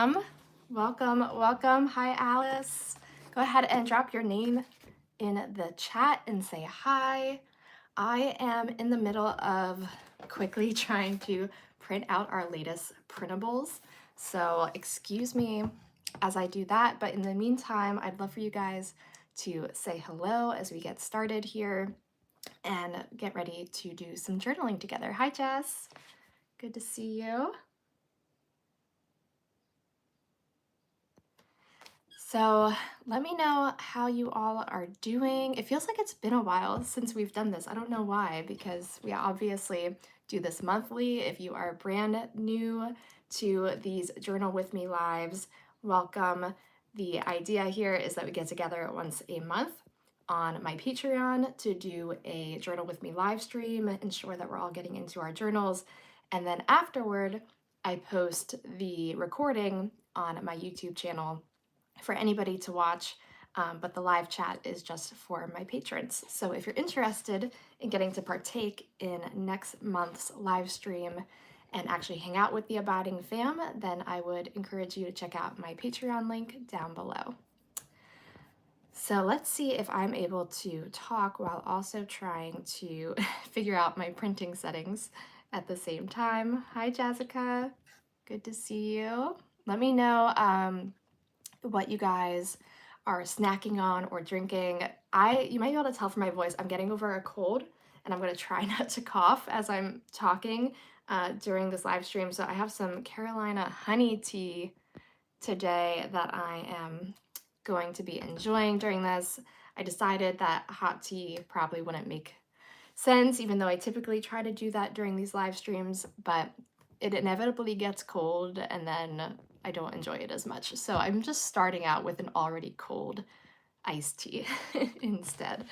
welcome. Welcome. Hi, Alice. Go ahead and drop your name in the chat and say hi. I am in the middle of quickly trying to print out our latest printables. So excuse me as I do that, but in the meantime, I'd love for you guys to say hello as we get started here and get ready to do some journaling together. Hi, Jess. Good to see you. So let me know how you all are doing. It feels like it's been a while since we've done this. I don't know why, because we obviously do this monthly. If you are brand new to these Journal With Me lives, welcome. The idea here is that we get together once a month on my Patreon to do a Journal With Me live stream, ensure that we're all getting into our journals. And then afterward, I post the recording on my YouTube channel for anybody to watch, but the live chat is just for my patrons. So if you're interested in getting to partake in next month's live stream and actually hang out with the Abiding fam, then I would encourage you to check out my Patreon link down below. So let's see if I'm able to talk while also trying to figure out my printing settings at the same time. Hi, Jessica. Good to see you. Let me know what you guys are snacking on or drinking. You might be able to tell from my voice, I'm getting over a cold and I'm gonna try not to cough as I'm talking during this live stream. So I have some Carolina honey tea today that I am going to be enjoying during this. I decided that hot tea probably wouldn't make sense, even though I typically try to do that during these live streams, but it inevitably gets cold and then I don't enjoy it as much. So I'm just starting out with an already cold iced tea instead.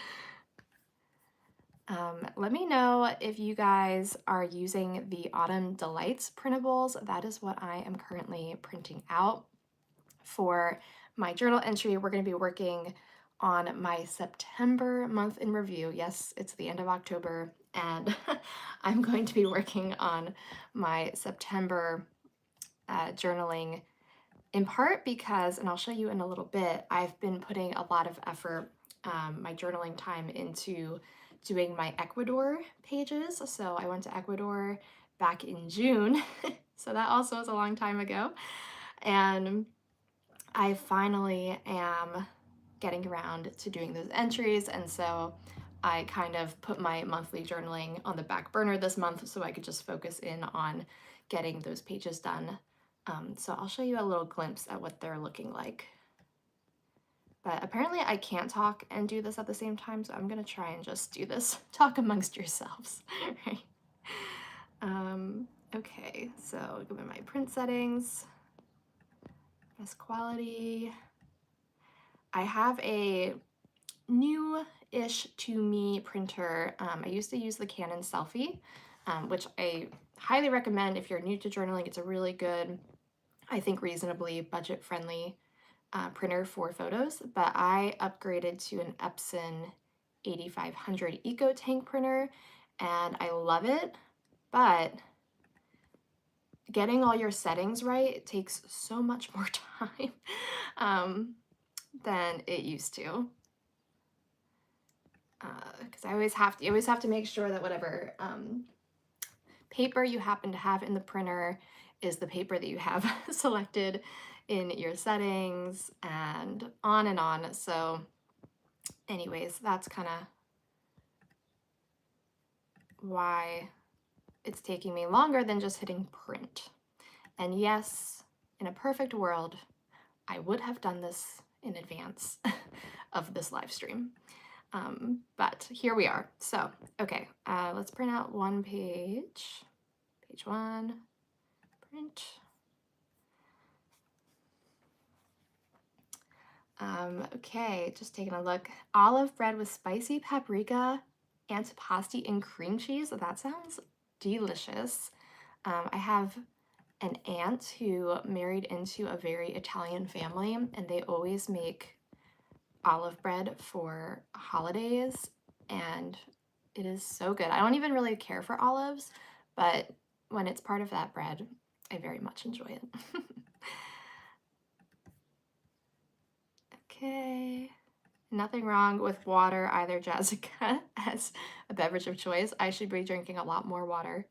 Let me know if you guys are using the Autumn Delights printables. That is what I am currently printing out. For my journal entry, we're going to be working on my September month in review. Yes, it's the end of October, and I'm going to be working on my September journaling in part because, and I'll show you in a little bit, I've been putting a lot of effort, my journaling time into doing my Ecuador pages. So I went to Ecuador back in June, so that also was a long time ago. And I finally am getting around to doing those entries, and so I kind of put my monthly journaling on the back burner this month so I could just focus in on getting those pages done. So I'll show you a little glimpse at what they're looking like. But apparently I can't talk and do this at the same time, so I'm gonna try and just do this. Talk amongst yourselves, right? Okay, so go to my print settings, best quality. I have a new-ish to me printer. I used to use the Canon Selfie, which I highly recommend if you're new to journaling. It's a really good, I think reasonably budget-friendly printer for photos, but I upgraded to an Epson 8500 Eco Tank printer, and I love it, but getting all your settings right takes so much more time than it used to. Because I always have to make sure that whatever paper you happen to have in the printer is the paper that you have selected in your settings, and on and on. So anyways, that's kind of why it's taking me longer than just hitting print. And yes, in a perfect world, I would have done this in advance of this live stream. But here we are. So, okay, let's print out one page. Page one, print. Okay, just taking a look. Olive bread with spicy paprika, antipasti, and cream cheese. That sounds delicious. I have an aunt who married into a very Italian family, and they always make olive bread for holidays, and it is so good. I don't even really care for olives, but when it's part of that bread, I very much enjoy it. nothing wrong with water either, Jessica, as a beverage of choice. I should be drinking a lot more water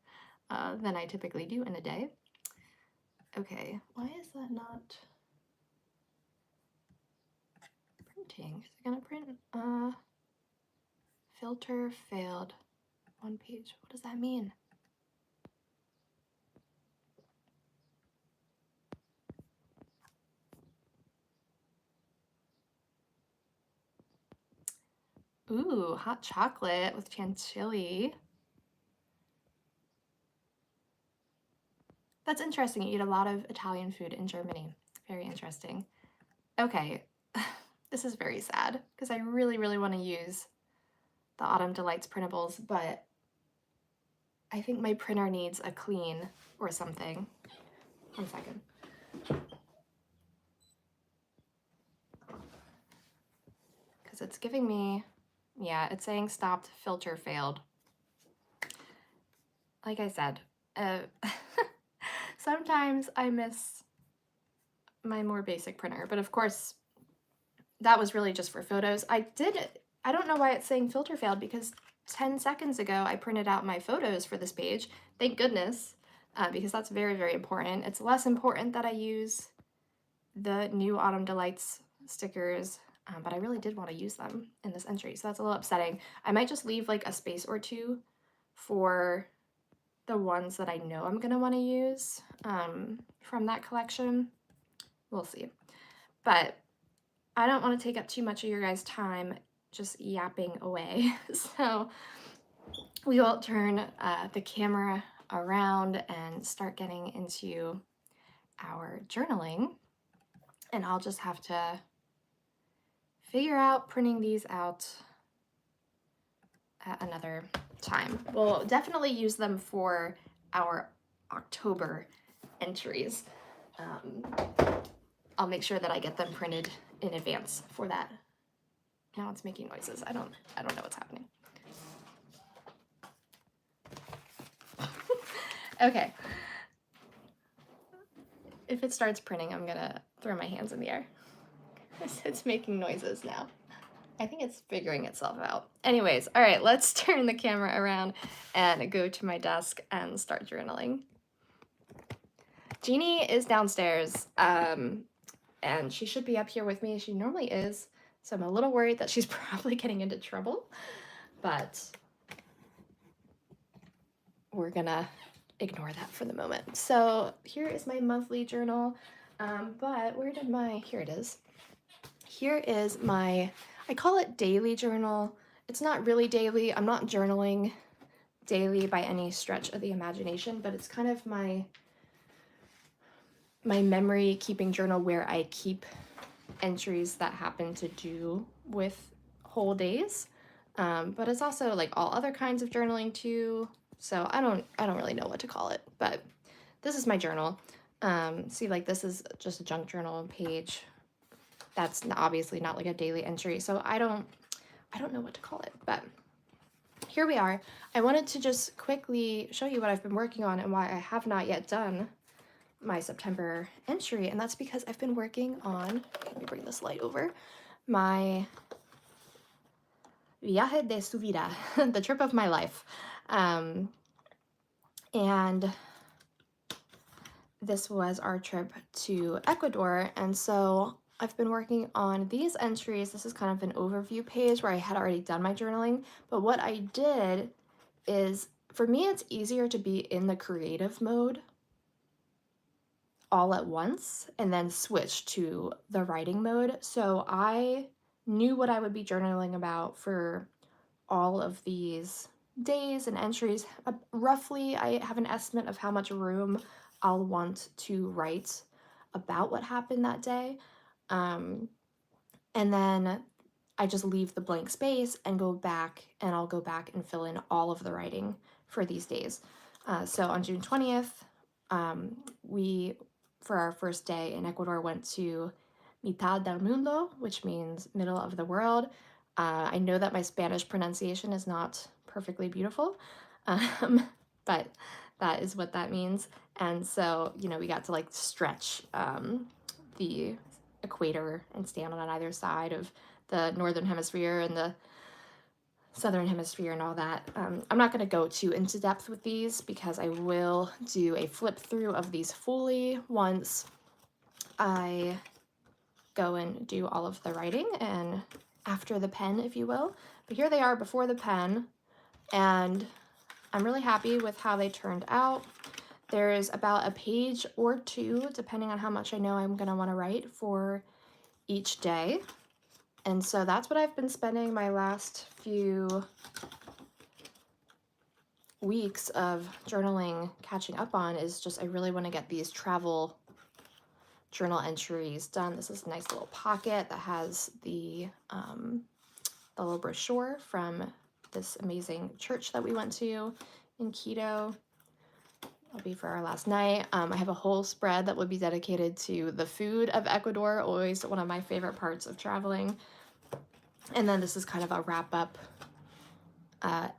than I typically do in a day. Okay, why is that not printing? Is it gonna print? Filter failed. One page. What does that mean? Ooh, hot chocolate with chantilly. That's interesting. You eat a lot of Italian food in Germany. Very interesting. Okay, this is very sad because I really, really want to use the Autumn Delights printables, but I think my printer needs a clean or something. 1 second. Because it's giving me, yeah, it's saying stopped, filter failed. Like I said, sometimes I miss my more basic printer, but of course that was really just for photos. I don't know why it's saying filter failed because 10 seconds ago I printed out my photos for this page. Thank goodness, because that's very, very important. It's less important that I use the new Autumn Delights stickers, but I really did want to use them in this entry, so that's a little upsetting. I might just leave like a space or two for the ones that I know I'm gonna want to use from that collection. We'll see. But I don't want to take up too much of your guys' time just yapping away. So we will turn the camera around and start getting into our journaling. And I'll just have to figure out printing these out at another time. We'll definitely use them for our October entries. I'll make sure that I get them printed in advance for that. Now it's making noises. I don't know what's happening. Okay. If it starts printing, I'm gonna throw my hands in the air. It's making noises now. I think it's figuring itself out. Anyways, all right, let's turn the camera around and go to my desk and start journaling. Jeannie is downstairs, and she should be up here with me. She normally is, so I'm a little worried that she's probably getting into trouble, but we're gonna ignore that for the moment. So here is my monthly journal, but where did my, here it is. Here is my, I call it daily journal. It's not really daily. I'm not journaling daily by any stretch of the imagination, but it's kind of my memory keeping journal where I keep entries that happen to do with whole days. But it's also like all other kinds of journaling too. So I don't really know what to call it, but this is my journal. See, like this is just a junk journal page. That's obviously not like a daily entry. So I don't know what to call it, but here we are. I wanted to just quickly show you what I've been working on and why I have not yet done my September entry. And that's because I've been working on, let me bring this light over, my viaje de su vida, the trip of my life. And this was our trip to Ecuador. And so I've been working on these entries. This is kind of an overview page where I had already done my journaling. But what I did is, for me, it's easier to be in the creative mode all at once and then switch to the writing mode. So I knew what I would be journaling about for all of these days and entries. Roughly, I have an estimate of how much room I'll want to write about what happened that day. And then I just leave the blank space and go back, and I'll go back and fill in all of the writing for these days. So on June 20th, we, for our first day in Ecuador, went to Mitad del Mundo, which means middle of the world. I know that my Spanish pronunciation is not perfectly beautiful, but that is what that means. And so, you know, we got to like stretch the equator and stand on either side of the Northern Hemisphere and the Southern Hemisphere and all that. I'm not going to go too into depth with these because I will do a flip through of these fully once I go and do all of the writing and after the pen, if you will. But here they are before the pen, and I'm really happy with how they turned out. There's about a page or two, depending on how much I know I'm going to want to write for each day. And so that's what I've been spending my last few weeks of journaling catching up on, is just I really want to get these travel journal entries done. This is a nice little pocket that has the little brochure from this amazing church that we went to in Quito. That'll be for our last night. I have a whole spread that will be dedicated to the food of Ecuador, always one of my favorite parts of traveling. And then this is kind of a wrap-up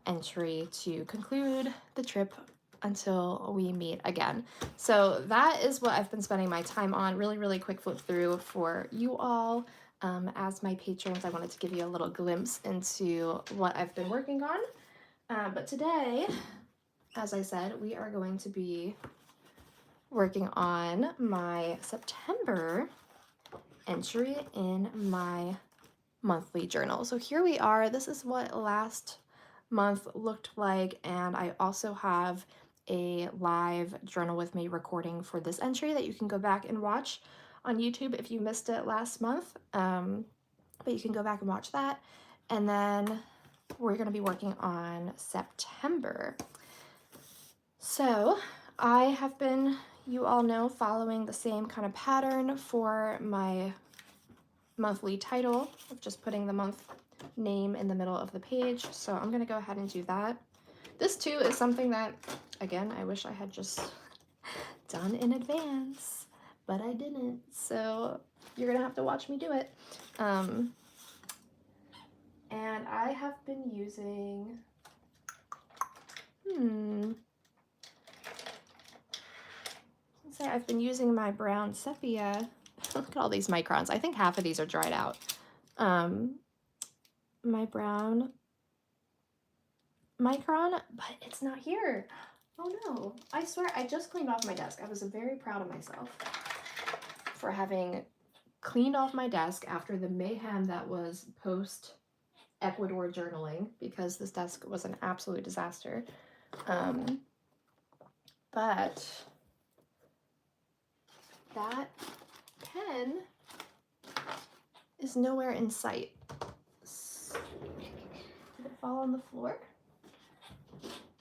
entry to conclude the trip until we meet again. So that is what I've been spending my time on. Really, really quick flip through for you all. As my patrons, I wanted to give you a little glimpse into what I've been working on. But today, as I said, we are going to be working on my September entry in my monthly journal. So here we are. This is what last month looked like, and I also have a live journal with me recording for this entry that you can go back and watch on YouTube if you missed it last month. But you can go back and watch that. And then we're going to be working on September. So I have been, you all know, following the same kind of pattern for my monthly title of just putting the month name in the middle of the page. So I'm going to go ahead and do that. This too is something that, again, I wish I had just done in advance, but I didn't. So you're going to have to watch me do it. And I have been using, I've been using my brown sepia. Look at all these microns. I think half of these are dried out. My brown micron, but it's not here. Oh no, I swear I just cleaned off my desk. I was very proud of myself for having cleaned off my desk after the mayhem that was post Ecuador journaling, because this desk was an absolute disaster. But that pen is nowhere in sight. Did it fall on the floor?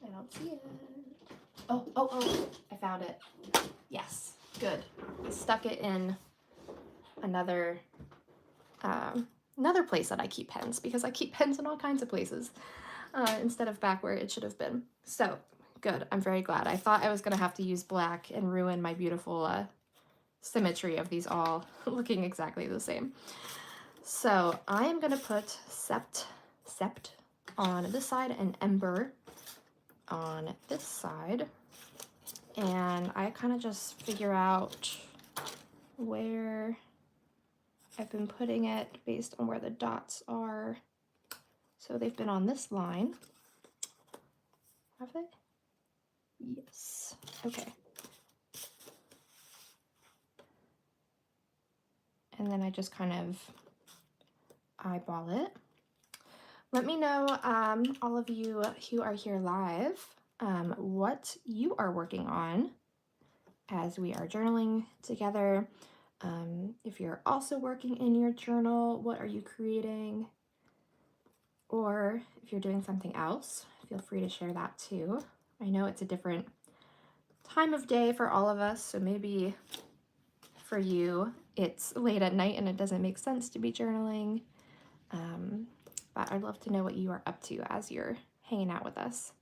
I don't see it. Oh, I found it. Yes, good. I stuck it in another place that I keep pens, because I keep pens in all kinds of places instead of back where it should have been. So good, I'm very glad. I thought I was gonna have to use black and ruin my beautiful symmetry of these all looking exactly the same. So I am gonna put sept on this side and ember on this side, and I kind of just figure out where I've been putting it based on where the dots are. So they've been on this line. Have they? Yes. Okay. And then I just kind of eyeball it. Let me know, all of you who are here live, what you are working on as we are journaling together. If you're also working in your journal, what are you creating? Or if you're doing something else, feel free to share that too. I know it's a different time of day for all of us, so maybe for you it's late at night and it doesn't make sense to be journaling. But I'd love to know what you are up to as you're hanging out with us.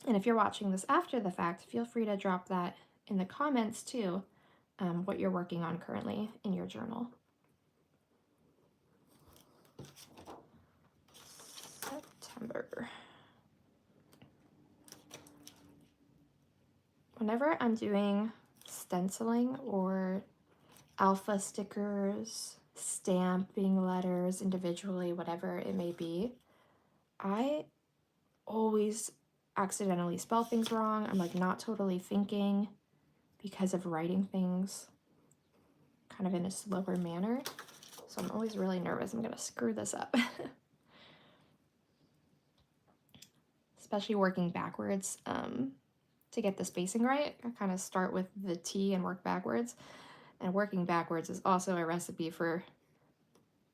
And if you're watching this after the fact, feel free to drop that in the comments too, what you're working on currently in your journal. September. Whenever I'm doing stenciling or alpha stickers stamping letters individually, whatever it may be, I always accidentally spell things wrong. I'm like not totally thinking because of writing things kind of in a slower manner. So I'm always really nervous I'm gonna screw this up. Especially working backwards to get the spacing right. I kind of start with the T and work backwards. And working backwards is also a recipe for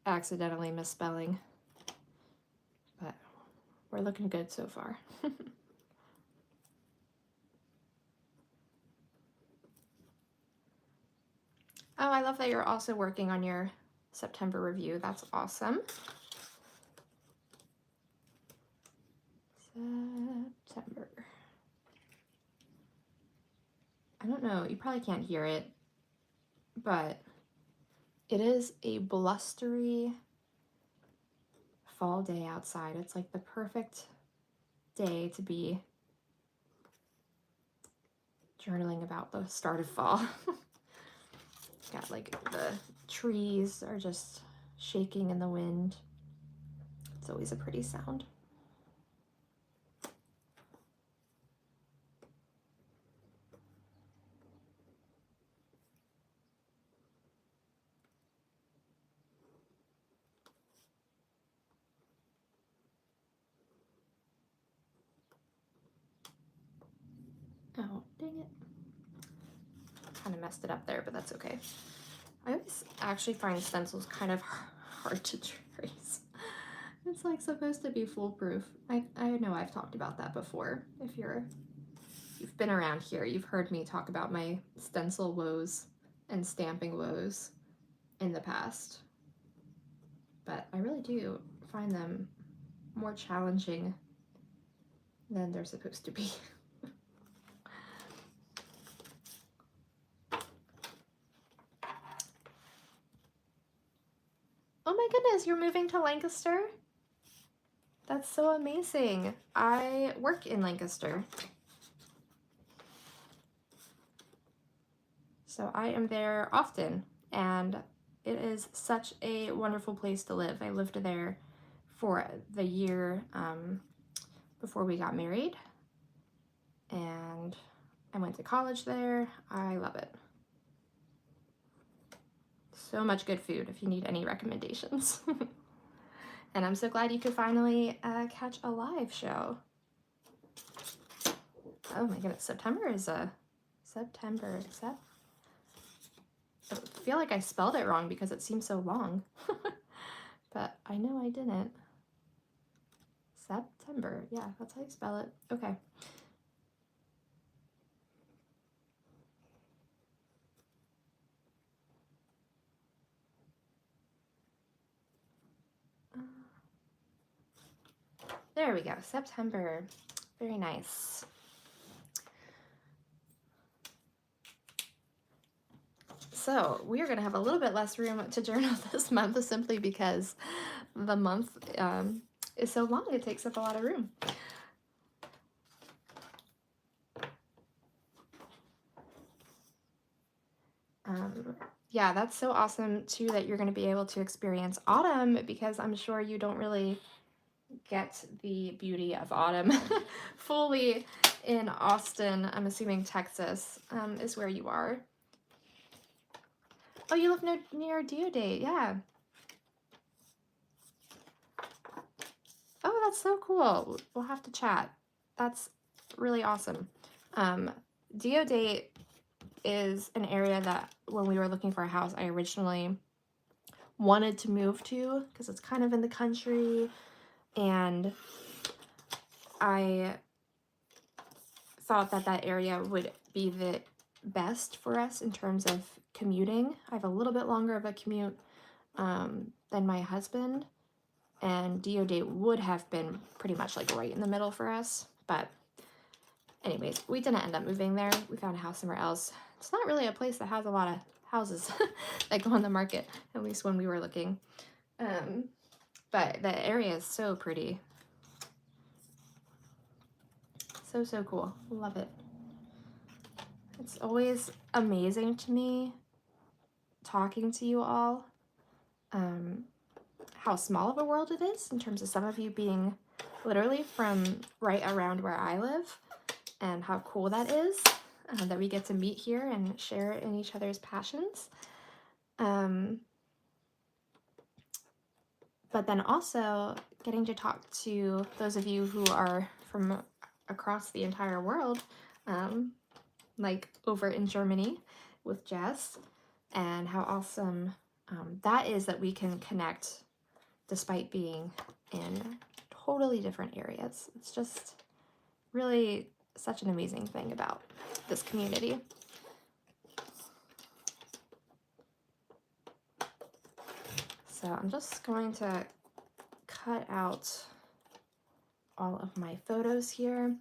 accidentally misspelling. But we're looking good so far. Oh, I love that you're also working on your September review. That's awesome. September. I don't know, you probably can't hear it, but it is a blustery fall day outside. It's like the perfect day to be journaling about the start of fall. Got like the trees are just shaking in the wind. It's always a pretty sound. Oh, dang it. Kind of messed it up there, but that's okay. I always actually find stencils kind of hard to trace. It's like supposed to be foolproof. I know I've talked about that before. If you've been around here, you've heard me talk about my stencil woes and stamping woes in the past. But I really do find them more challenging than they're supposed to be. Oh my goodness, you're moving to Lancaster? That's so amazing. I work in Lancaster. So I am there often, and it is such a wonderful place to live. I lived there for the year before we got married, and I went to college there. I love it. So much good food if you need any recommendations. And I'm so glad you could finally catch a live show. Oh my goodness, September is September. I feel like I spelled it wrong because it seems so long. But I know I didn't. September, yeah, that's how you spell it. Okay. There we go, September. Very nice. So we are going to have a little bit less room to journal this month simply because the month is so long. It takes up a lot of room. Yeah, that's so awesome too that you're going to be able to experience autumn, because I'm sure you don't really get the beauty of autumn fully in Austin. I'm assuming Texas is where you are. Oh, you live near Diodate, yeah. Oh, that's so cool. We'll have to chat. That's really awesome. Diodate is an area that when we were looking for a house, I originally wanted to move to because it's kind of in the country, and I thought that that area would be the best for us in terms of commuting. I have a little bit longer of a commute than my husband, and Diodate would have been pretty much like right in the middle for us. But anyways, we didn't end up moving there. We found a house somewhere else. It's not really a place that has a lot of houses that go on the market, at least when we were looking. But the area is so pretty. So, so cool. Love it. It's always amazing to me talking to you all how small of a world it is, in terms of some of you being literally from right around where I live, and how cool that is, that we get to meet here and share in each other's passions. But then also getting to talk to those of you who are from across the entire world, like over in Germany with Jess, and how awesome that is, that we can connect despite being in totally different areas. It's just really such an amazing thing about this community. So I'm just going to cut out all of my photos here.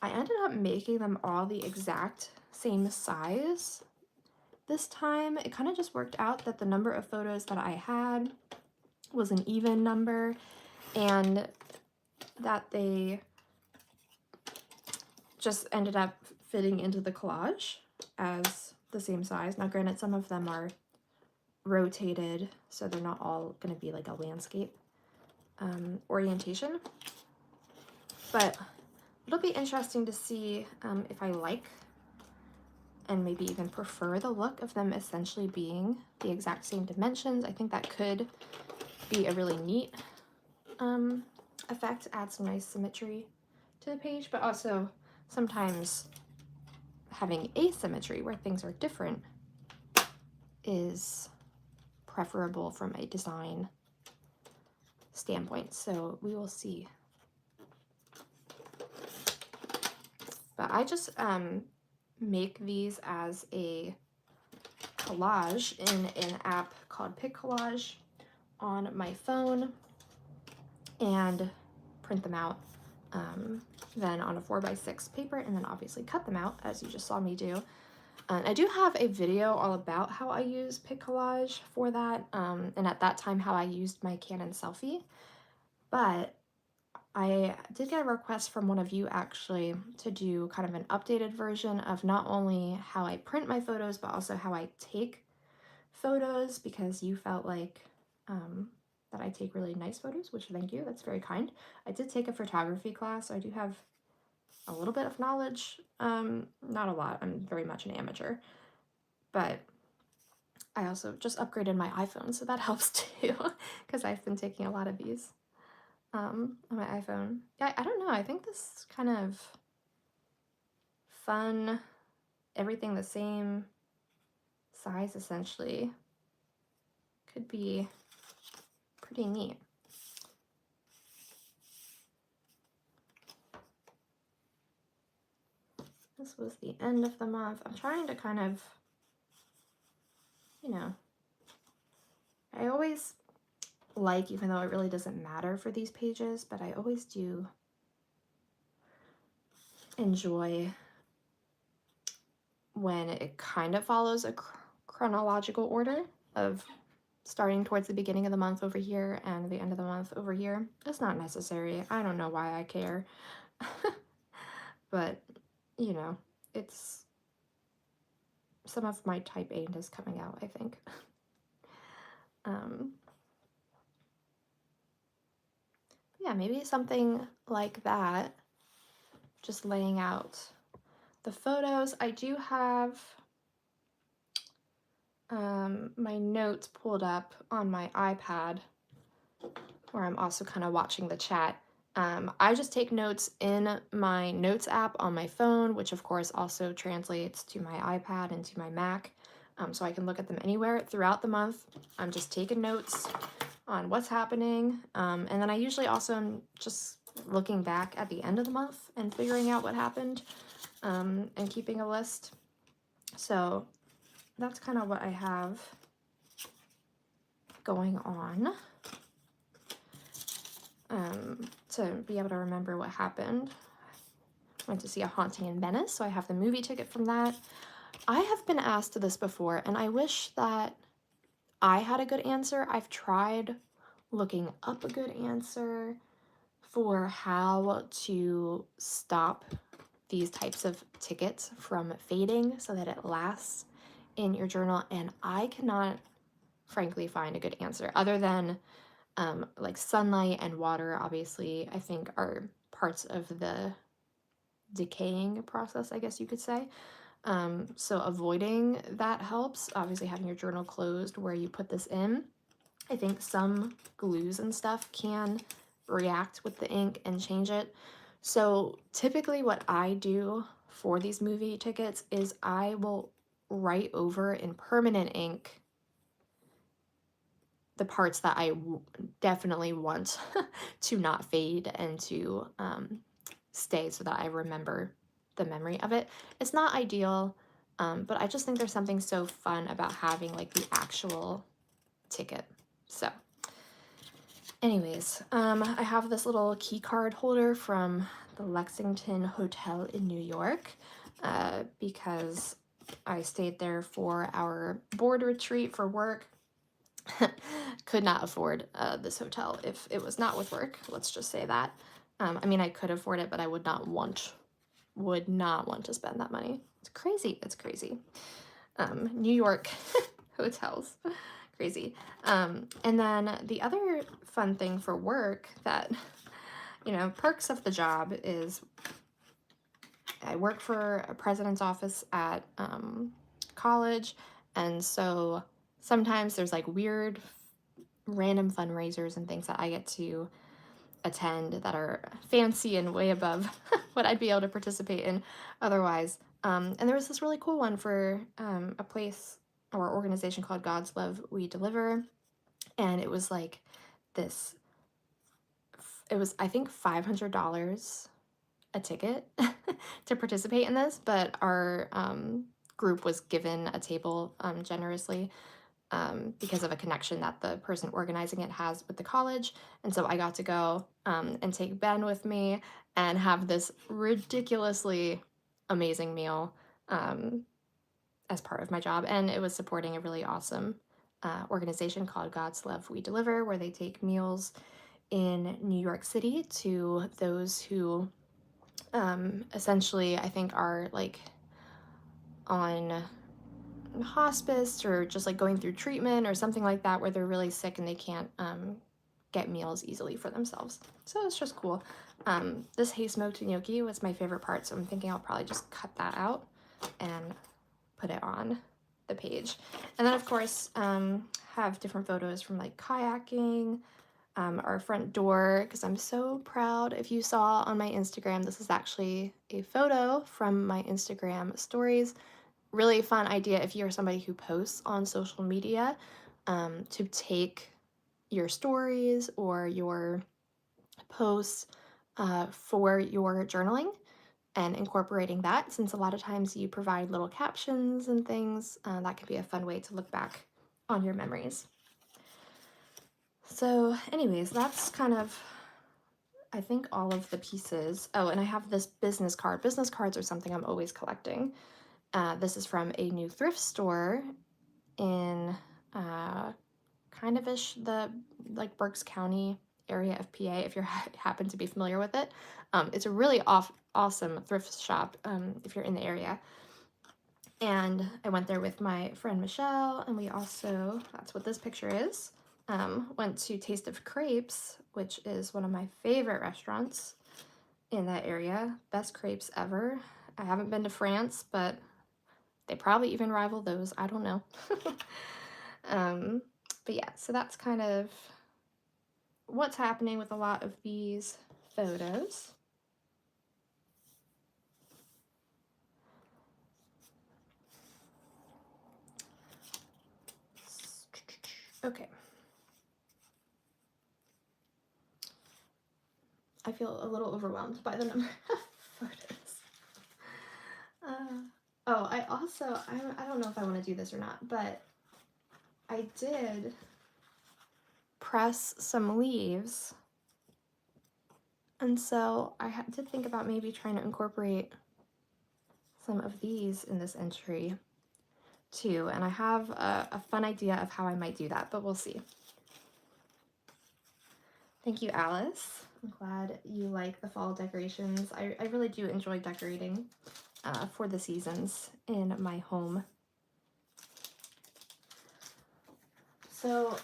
I ended up making them all the exact same size this time. It kind of just worked out that the number of photos that I had was an even number, and that they just ended up fitting into the collage as the same size. Now granted, some of them are rotated, so they're not all going to be like a landscape orientation, but it'll be interesting to see if I like and maybe even prefer the look of them essentially being the exact same dimensions. I think that could be a really neat effect, add some nice symmetry to the page, but also sometimes having asymmetry where things are different is preferable from a design standpoint. So we will see. But I just make these as a collage in an app called Pic Collage on my phone, and print them out then on a 4x6 paper, and then obviously cut them out as you just saw me do. I do have a video all about how I use Pic Collage for that, and at that time how I used my Canon selfie, but I did get a request from one of you actually to do kind of an updated version of not only how I print my photos, but also how I take photos, because you felt like that I take really nice photos, which thank you, that's very kind. I did take a photography class, so I do have a little bit of knowledge, not a lot, I'm very much an amateur, but I also just upgraded my iPhone, so that helps too, because I've been taking a lot of these on my iPhone. Yeah, I don't know, I think this kind of fun, everything the same size essentially could be pretty neat. This was the end of the month. I'm trying to kind of, you know, I always like, even though it really doesn't matter for these pages, but I always do enjoy when it kind of follows a chronological order of starting towards the beginning of the month over here and the end of the month over here. It's not necessary. I don't know why I care. But, you know, it's some of my type A is coming out, I think. Yeah, maybe something like that. Just laying out the photos. I do have my notes pulled up on my iPad, where I'm also kind of watching the chat. I just take notes in my notes app on my phone, which of course also translates to my iPad and to my Mac, so I can look at them anywhere throughout the month. I'm just taking notes on what's happening, and then I usually also am just looking back at the end of the month and figuring out what happened, and keeping a list. So that's kind of what I have going on, to be able to remember what happened. I went to see A Haunting in Venice, so I have the movie ticket from that. I have been asked this before, and I wish that I had a good answer. I've tried looking up a good answer for how to stop these types of tickets from fading so that it lasts in your journal, and I cannot frankly find a good answer other than like sunlight and water, obviously, I think are parts of the decaying process, I guess you could say. So avoiding that helps. Obviously, having your journal closed where you put this in. I think some glues and stuff can react with the ink and change it. So typically what I do for these movie tickets is I will write over in permanent ink the parts that I definitely want to not fade and to stay so that I remember the memory of it. It's not ideal, but I just think there's something so fun about having like the actual ticket. So anyways, I have this little key card holder from the Lexington Hotel in New York because I stayed there for our board retreat for work. Could not afford this hotel if it was not with work. Let's just say that. I mean, I could afford it, but I would not want to spend that money. It's crazy. It's crazy. New York hotels, crazy. And then the other fun thing for work that, you know, perks of the job is I work for a president's office at college, and so sometimes there's like weird random fundraisers and things that I get to attend that are fancy and way above what I'd be able to participate in otherwise. And there was this really cool one for a place or organization called God's Love We Deliver. And it was like this, it was, I think, $500 a ticket to participate in this, but our group was given a table generously because of a connection that the person organizing it has with the college. And so I got to go and take Ben with me and have this ridiculously amazing meal as part of my job. And it was supporting a really awesome organization called God's Love We Deliver, where they take meals in New York City to those who essentially I think are like on hospice or just like going through treatment or something like that where they're really sick and they can't get meals easily for themselves. So it's just cool. This hay smoked gnocchi was my favorite part, so I'm thinking I'll probably just cut that out and put it on the page. And then of course have different photos from like kayaking, our front door, because I'm so proud. If you saw on my Instagram, this is actually a photo from my Instagram stories. Really fun idea if you're somebody who posts on social media to take your stories or your posts for your journaling and incorporating that, since a lot of times you provide little captions and things. That can be a fun way to look back on your memories. So anyways, that's kind of, I think, all of the pieces. Oh, and I have this business card. Business cards are something I'm always collecting. This is from a new thrift store in kind of ish the like Berks County area of PA, if you happen to be familiar with it. It's a really awesome thrift shop if you're in the area. And I went there with my friend Michelle, and we also, that's what this picture is, went to Taste of Crepes, which is one of my favorite restaurants in that area. Best crepes ever. I haven't been to France, but they probably even rival those. I don't know. But yeah, so that's kind of what's happening with a lot of these photos. Okay. I feel a little overwhelmed by the number of photos. Oh, I also, I don't know if I want to do this or not, but I did press some leaves. And so I had to think about maybe trying to incorporate some of these in this entry too. And I have a fun idea of how I might do that, but we'll see. Thank you, Alice. I'm glad you like the fall decorations. I really do enjoy decorating for the seasons in my home. So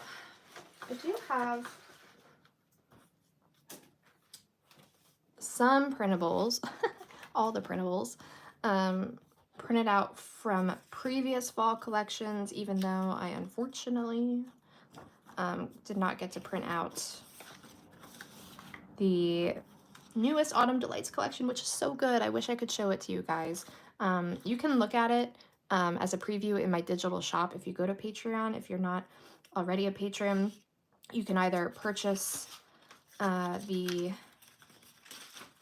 I do have some printables, all the printables, printed out from previous fall collections, even though I unfortunately did not get to print out the newest Autumn Delights collection, which is so good. I wish I could show it to you guys. You can look at it as a preview in my digital shop if you go to Patreon. If you're not already a patron, you can either purchase the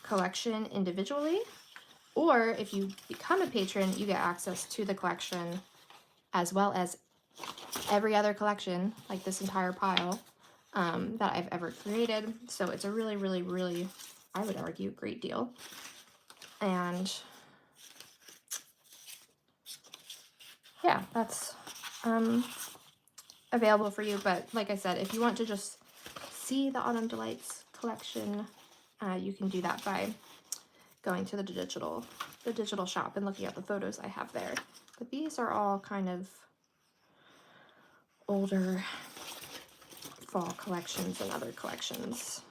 collection individually, or if you become a patron, you get access to the collection as well as every other collection, like this entire pile, that I've ever created. So it's a really, really, really, I would argue, great deal. And yeah, that's available for you. But like I said, if you want to just see the Autumn Delights collection, you can do that by going to the digital shop and looking at the photos I have there. But these are all kind of older fall collections and other collections.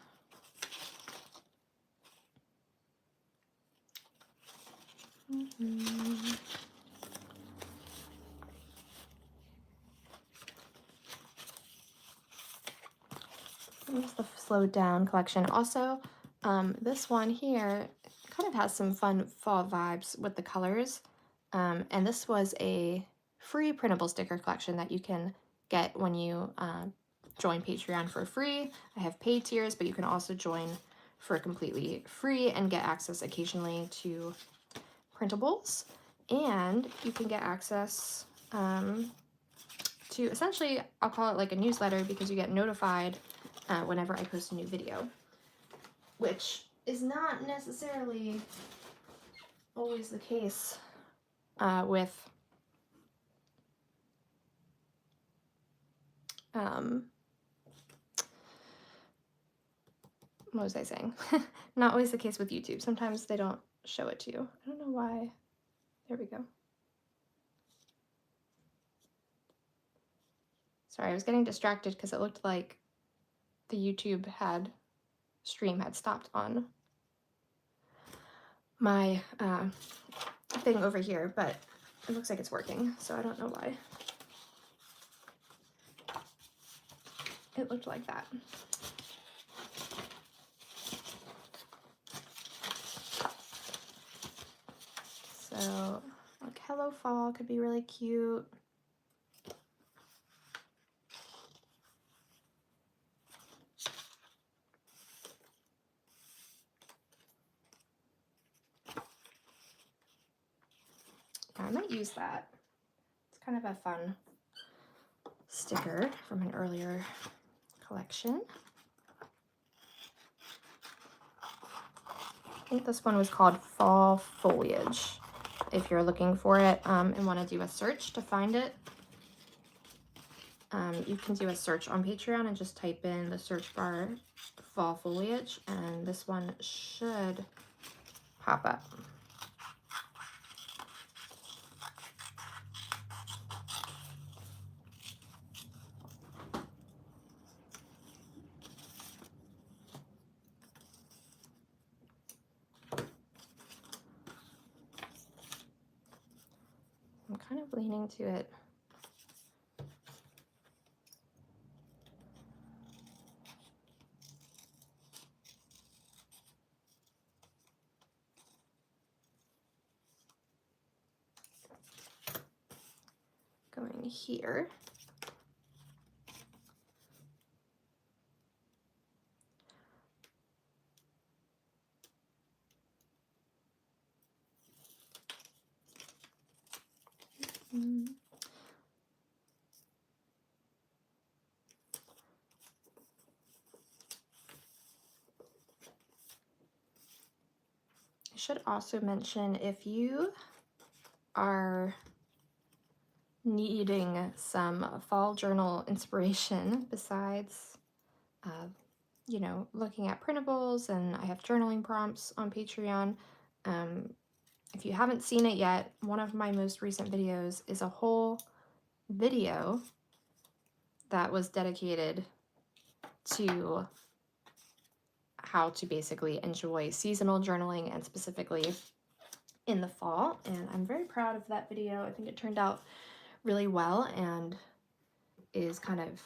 Here's the slowed down collection. Also, this one here kind of has some fun fall vibes with the colors. And this was a free printable sticker collection that you can get when you join Patreon for free. I have paid tiers, but you can also join for completely free and get access occasionally to printables. And you can get access to, essentially, I'll call it like a newsletter, because you get notified whenever I post a new video, which is not necessarily always the case with what was I saying? Not always the case with YouTube. Sometimes they don't show it to you. I don't know why. There we go. Sorry, I was getting distracted because it looked like the YouTube stream had stopped on my thing over here, but it looks like it's working, so I don't know why it looked like that. So, like, Hello Fall could be really cute. I might use that. It's kind of a fun sticker from an earlier collection. I think this one was called Fall Foliage. If you're looking for it and want to do a search to find it, you can do a search on Patreon and just type in the search bar Fall Foliage, and this one should pop up. I'm kind of leaning to it. Going here. I should also mention, if you are needing some fall journal inspiration besides, you know, looking at printables, and I have journaling prompts on Patreon. If you haven't seen it yet, one of my most recent videos is a whole video that was dedicated to how to basically enjoy seasonal journaling, and specifically in the fall. And I'm very proud of that video. I think it turned out really well and is kind of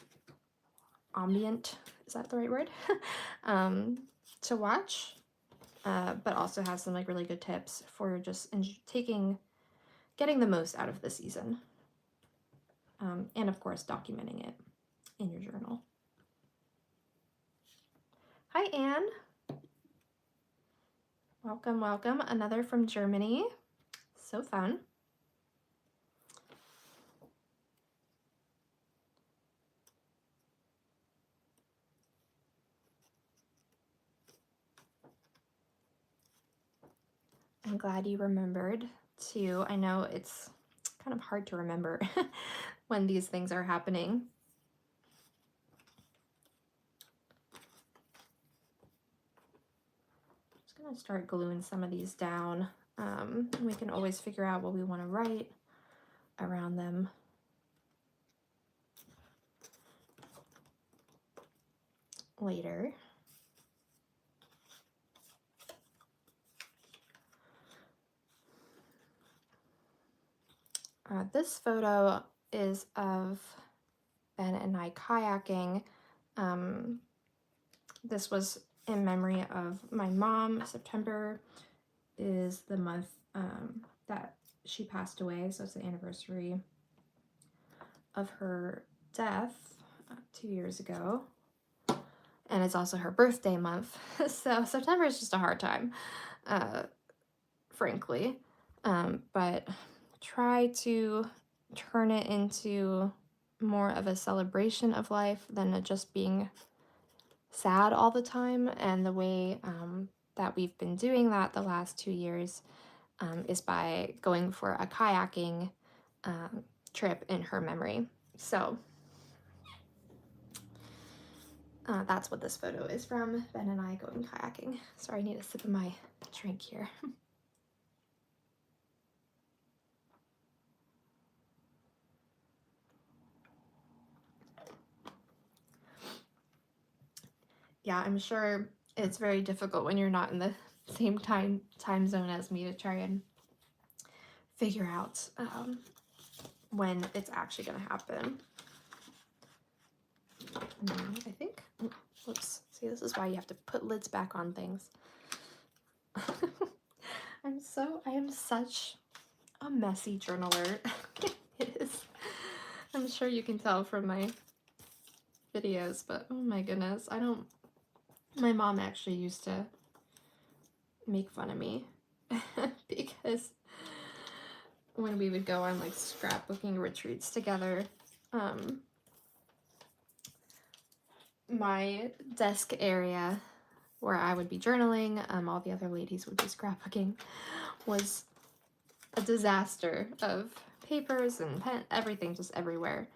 ambient, is that the right word? To watch, but also has some like really good tips for just getting the most out of the season. And of course, documenting it in your journal. Hi, Anne. Welcome, welcome. Another from Germany. So fun. I'm glad you remembered too. I know it's kind of hard to remember when these things are happening. Just gonna start gluing some of these down. We can always figure out what we want to write around them. Later. This photo is of Ben and I kayaking. This was in memory of my mom. September is the month that she passed away, so it's the anniversary of her death 2 years ago. And it's also her birthday month. So September is just a hard time, frankly. But try to turn it into more of a celebration of life than it just being sad all the time. And the way that we've been doing that the last 2 years is by going for a kayaking trip in her memory. So that's what this photo is from, Ben and I going kayaking. Sorry, I need a sip of my drink here. Yeah, I'm sure it's very difficult when you're not in the same time zone as me to try and figure out when it's actually going to happen. I think, whoops, see, this is why you have to put lids back on things. I am such a messy journaler. It is. I'm sure you can tell from my videos, but oh my goodness, my mom actually used to make fun of me because when we would go on like scrapbooking retreats together, my desk area where I would be journaling, all the other ladies would be scrapbooking, was a disaster of papers and pen, everything just everywhere,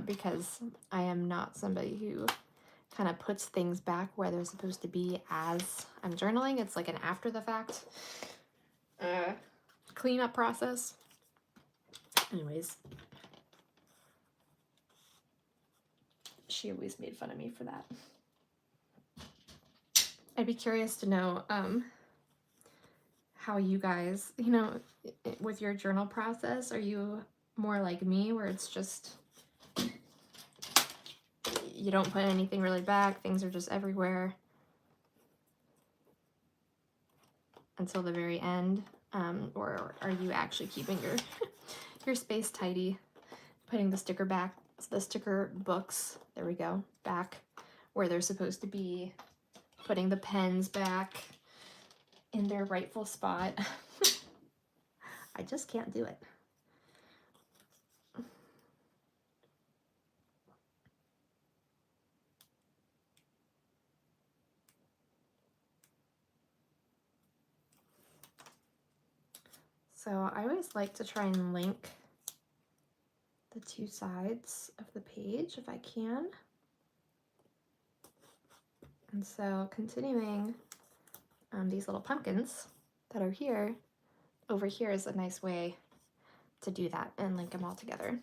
because I am not somebody who kind of puts things back where they're supposed to be as I'm journaling. It's like an after the fact cleanup process. Anyways, she always made fun of me for that. I'd be curious to know how you guys, with your journal process, are you more like me where it's just you don't put anything really back, things are just everywhere until the very end, or are you actually keeping your space tidy, putting the sticker books, there we go, back where they're supposed to be, putting the pens back in their rightful spot? I just can't do it. So I always like to try and link the two sides of the page if I can. And so continuing these little pumpkins that are here, over here is a nice way to do that and link them all together.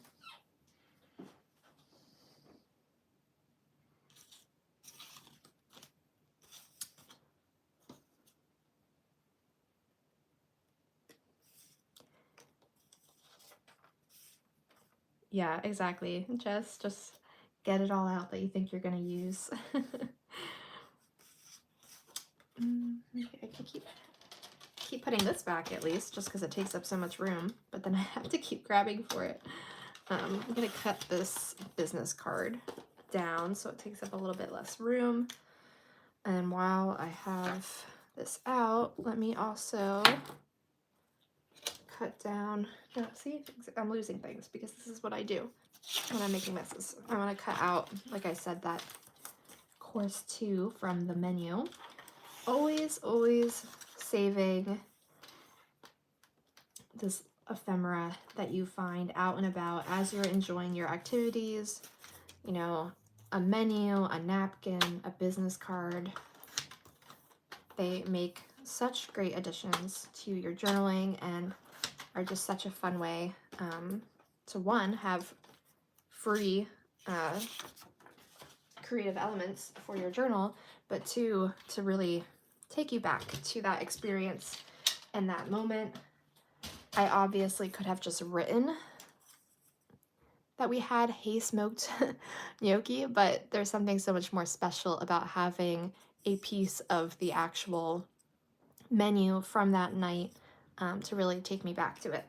Yeah, exactly. Just get it all out that you think you're gonna use. Okay, I can keep putting this back at least, just because it takes up so much room. But then I have to keep grabbing for it. I'm gonna cut this business card down so it takes up a little bit less room. And while I have this out, let me also cut down. No, see, I'm losing things because this is what I do when I'm making messes. I want to cut out, like I said, that course 2 from the menu. Always saving this ephemera that you find out and about as you're enjoying your activities. You know, a menu, a napkin, a business card. They make such great additions to your journaling and are just such a fun way to, one, have free creative elements for your journal, but two, to really take you back to that experience and that moment. I obviously could have just written that we had hay smoked gnocchi, but there's something so much more special about having a piece of the actual menu from that night to really take me back to it.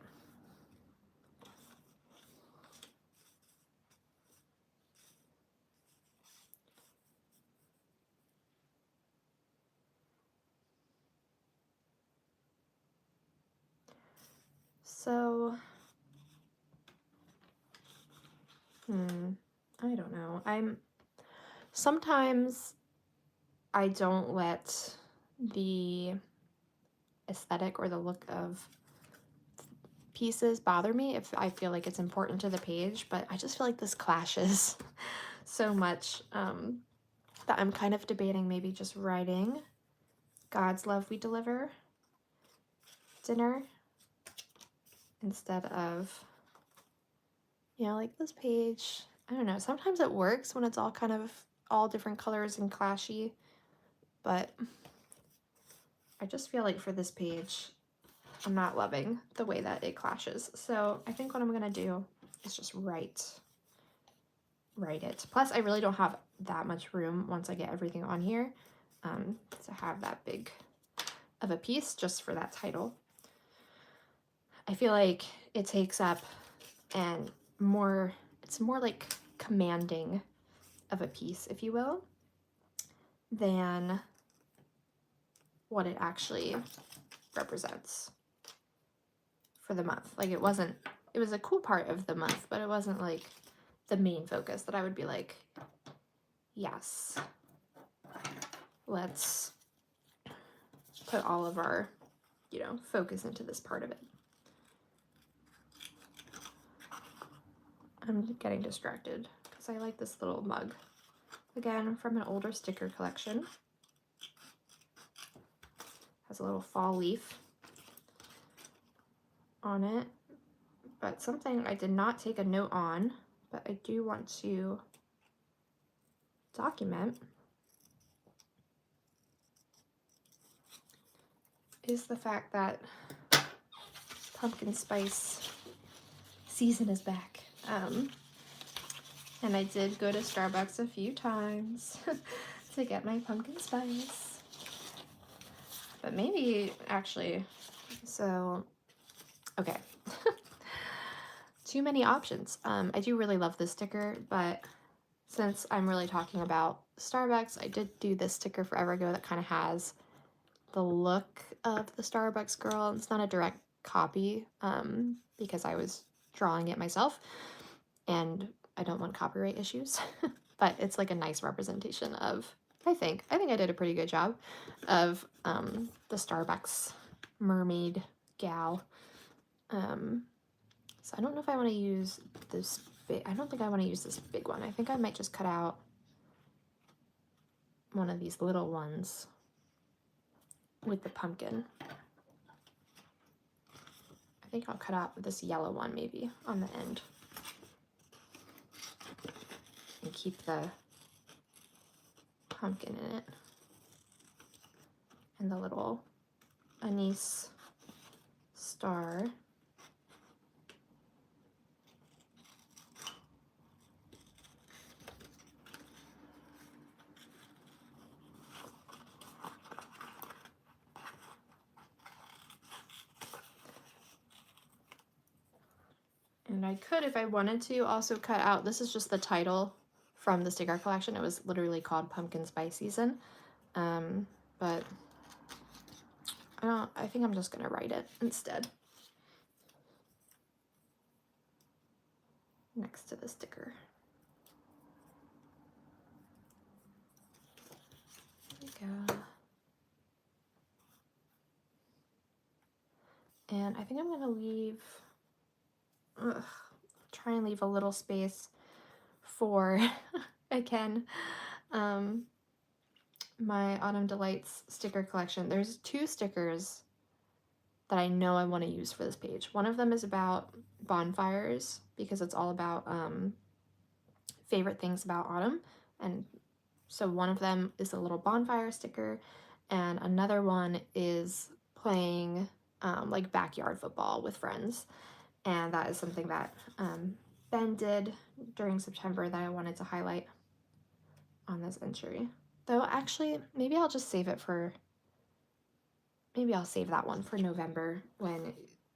So, I don't know. Sometimes I don't let the aesthetic or the look of pieces bother me if I feel like it's important to the page, but I just feel like this clashes so much that I'm kind of debating maybe just writing God's love we deliver dinner instead of, you know, like this page. I don't know, sometimes it works when it's all kind of all different colors and clashy, but I just feel like for this page I'm not loving the way that it clashes. So I think what I'm gonna do is just write it. Plus I really don't have that much room once I get everything on here to have that big of a piece just for that title. I feel like it takes up and it's more like commanding of a piece, if you will, than what it actually represents for the month. Like it was a cool part of the month, but it wasn't like the main focus that I would be like, yes, let's put all of our, you know, focus into this part of it. I'm getting distracted because I like this little mug. Again, from an older sticker collection. Has a little fall leaf on it, but something I did not take a note on, but I do want to document is the fact that pumpkin spice season is back. And I did go to Starbucks a few times to get my pumpkin spice. But maybe actually, so, okay. Too many options. I do really love this sticker, but since I'm really talking about Starbucks, I did do this sticker forever ago that kind of has the look of the Starbucks girl. It's not a direct copy because I was drawing it myself and I don't want copyright issues, but it's like a nice representation of, I think I did a pretty good job of the Starbucks mermaid gal. So I don't know if I want to use this big, I don't think I want to use this big one. I think I might just cut out one of these little ones with the pumpkin. I think I'll cut out this yellow one maybe on the end and keep the pumpkin in it and the little anise star. And I could, if I wanted to, also cut out, this is just the title from the sticker collection. It was literally called Pumpkin Spice Season. But I think I'm just gonna write it instead next to the sticker. There we go. And I think I'm gonna leave, try and leave a little space for, again, my Autumn Delights sticker collection. There's 2 stickers that I know I want to use for this page. One of them is about bonfires, because it's all about favorite things about autumn. And so one of them is a little bonfire sticker, and another one is playing like backyard football with friends. And that is something that Ben did during September that I wanted to highlight on this entry. Though actually, maybe I'll just save it for, maybe I'll save that one for November when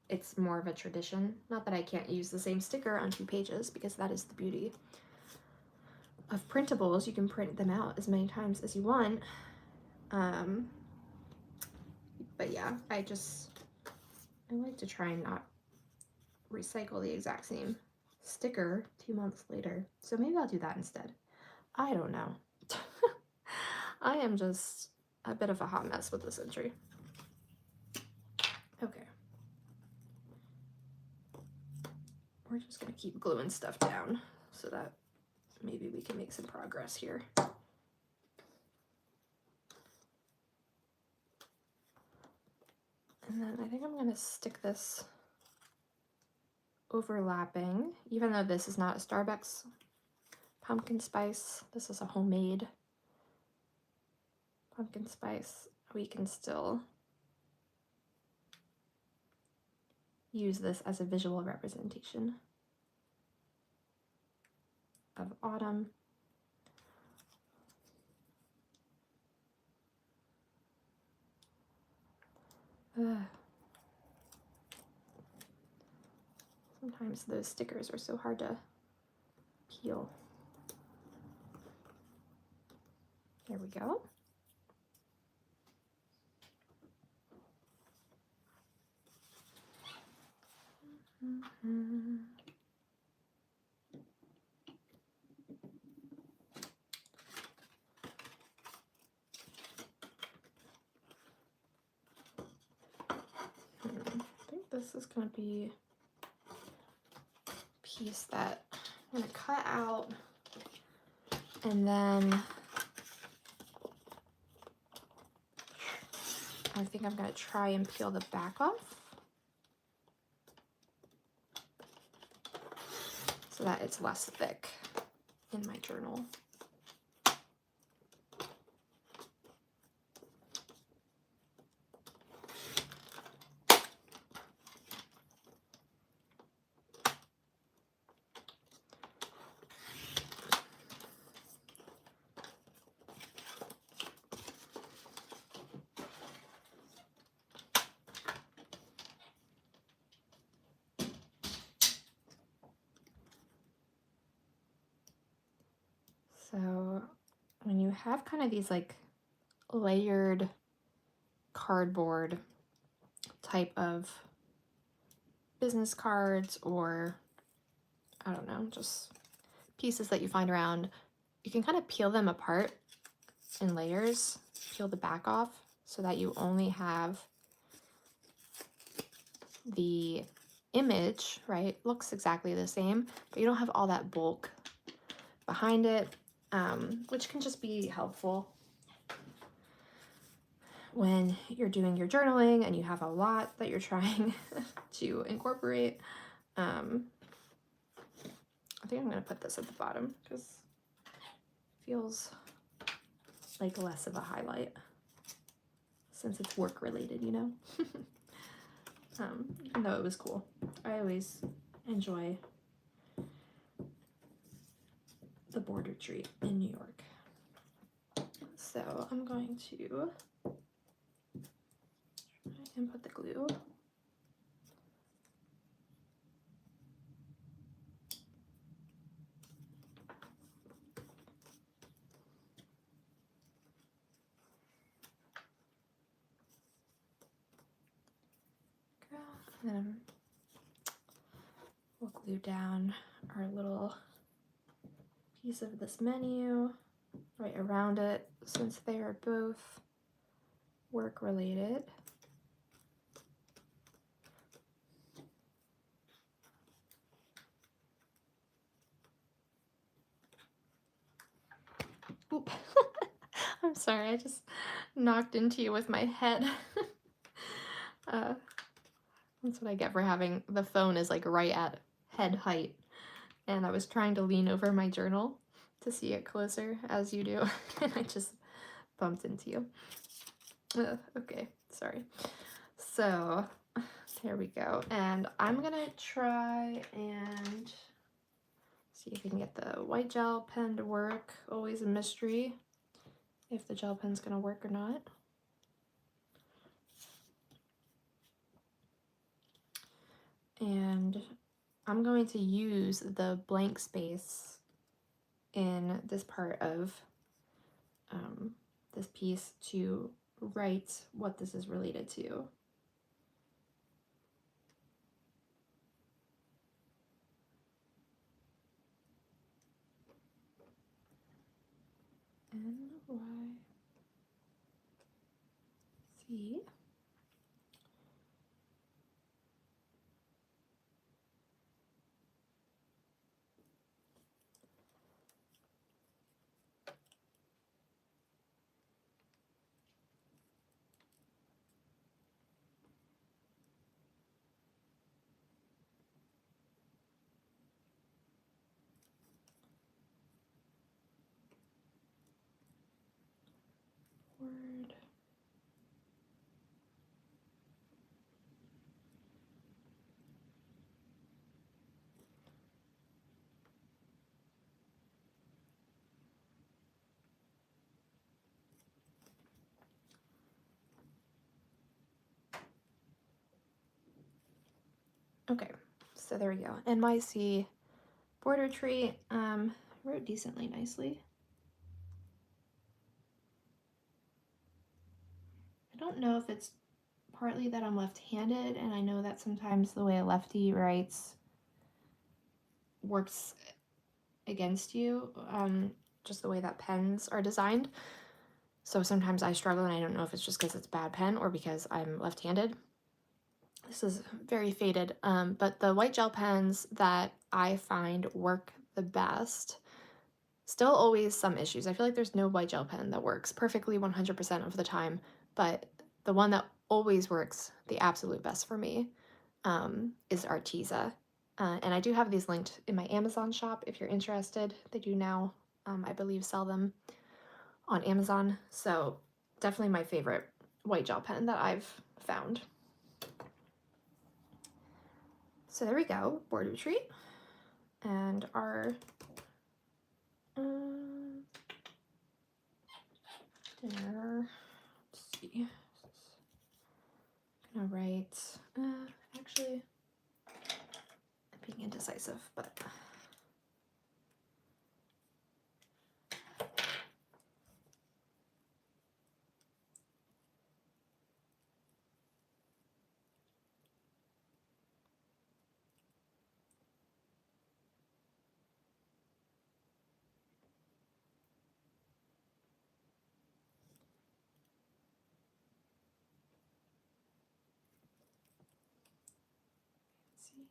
it's more of a tradition. Not that I can't use the same sticker on 2 pages, because that is the beauty of printables. You can print them out as many times as you want. But yeah, I like to try and not recycle the exact same sticker 2 months later. So maybe I'll do that instead. I don't know. I am just a bit of a hot mess with this entry. Okay. We're just gonna keep gluing stuff down so that maybe we can make some progress here. And then I think I'm gonna stick this overlapping, even though this is not a Starbucks pumpkin spice, this is a homemade pumpkin spice. We can still use this as a visual representation of autumn. Sometimes those stickers are so hard to peel. There we go. I think this is going to be a piece that I'm going to cut out, and then I think I'm going to try and peel the back off so that it's less thick in my journal. So when you have kind of these like layered cardboard type of business cards, or I don't know, just pieces that you find around, you can kind of peel them apart in layers, peel the back off so that you only have the image, right? Looks exactly the same, but you don't have all that bulk behind it, which can just be helpful when you're doing your journaling and you have a lot that you're trying to incorporate. I think I'm going to put this at the bottom because it feels like less of a highlight since it's work related, you know? Even though it was cool. I always enjoy the board retreat in New York. So I'm going to try and put the glue And we'll glue down our little piece of this menu right around it, since they are both work related. Oop. I'm sorry, I just knocked into you with my head. That's what I get for having the phone is like right at head height. And I was trying to lean over my journal to see it closer, as you do, and I just bumped into you. Okay, sorry. So there we go. And I'm gonna try and see if we can get the white gel pen to work. Always a mystery if the gel pen's gonna work or not. And I'm going to use the blank space in this part of this piece to write what this is related to. NYC. Word. Okay, so there we go. NYC border tree. Wrote decently nicely. I don't know if it's partly that I'm left-handed, and I know that sometimes the way a lefty writes works against you, just the way that pens are designed. So sometimes I struggle, and I don't know if it's just because it's bad pen or because I'm left-handed. This is very faded, but the white gel pens that I find work the best, still always some issues. I feel like there's no white gel pen that works perfectly 100% of the time, but the one that always works the absolute best for me is Arteza. And I do have these linked in my Amazon shop if you're interested. They do now, I believe, sell them on Amazon. So definitely my favorite white gel pen that I've found. So there we go, board retreat. And our dinner, let's see. I'm gonna write, actually, I'm being indecisive, but let's see.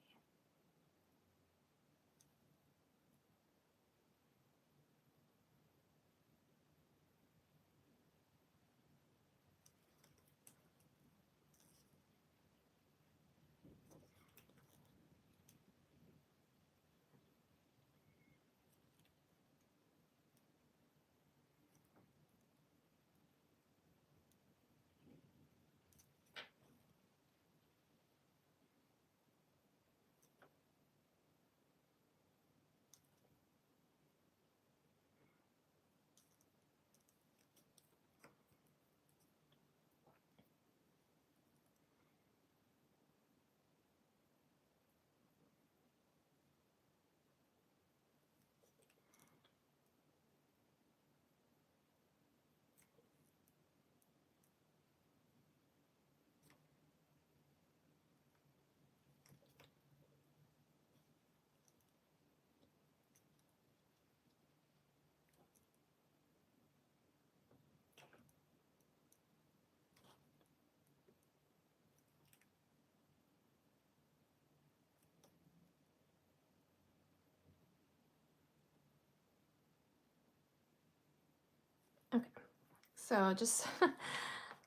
So just,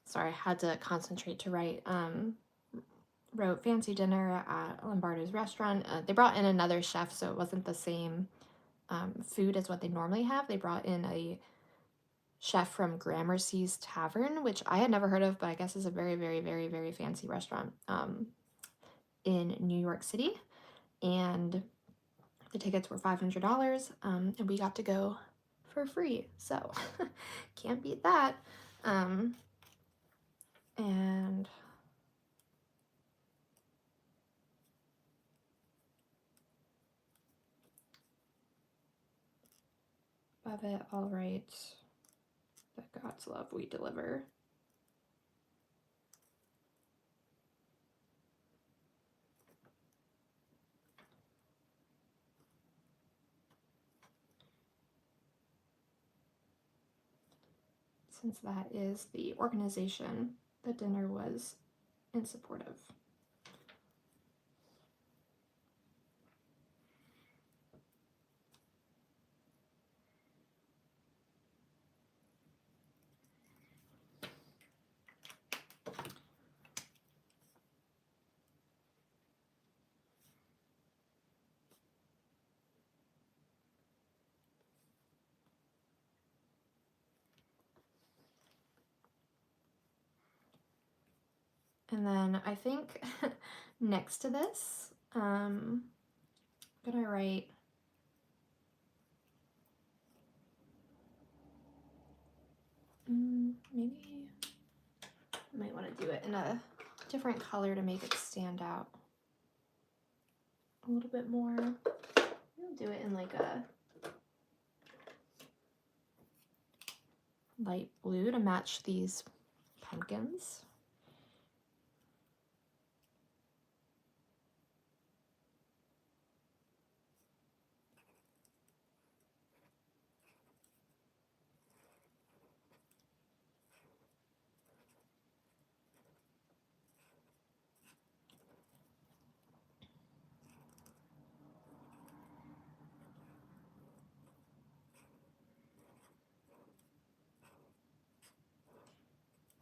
sorry, I had to concentrate to write. Wrote fancy dinner at Lombardo's restaurant. They brought in another chef, so it wasn't the same food as what they normally have. They brought in a chef from Gramercy's Tavern, which I had never heard of, but I guess is a very, very, very, very fancy restaurant in New York City. And the tickets were $500, and we got to go for free. So can't beat that. And above it, I'll write that God's love we deliver. Since that is the organization the dinner was in support of. And then I think next to this, I'm gonna write maybe I might want to do it in a different color to make it stand out a little bit more. I'll do it in like a light blue to match these pumpkins.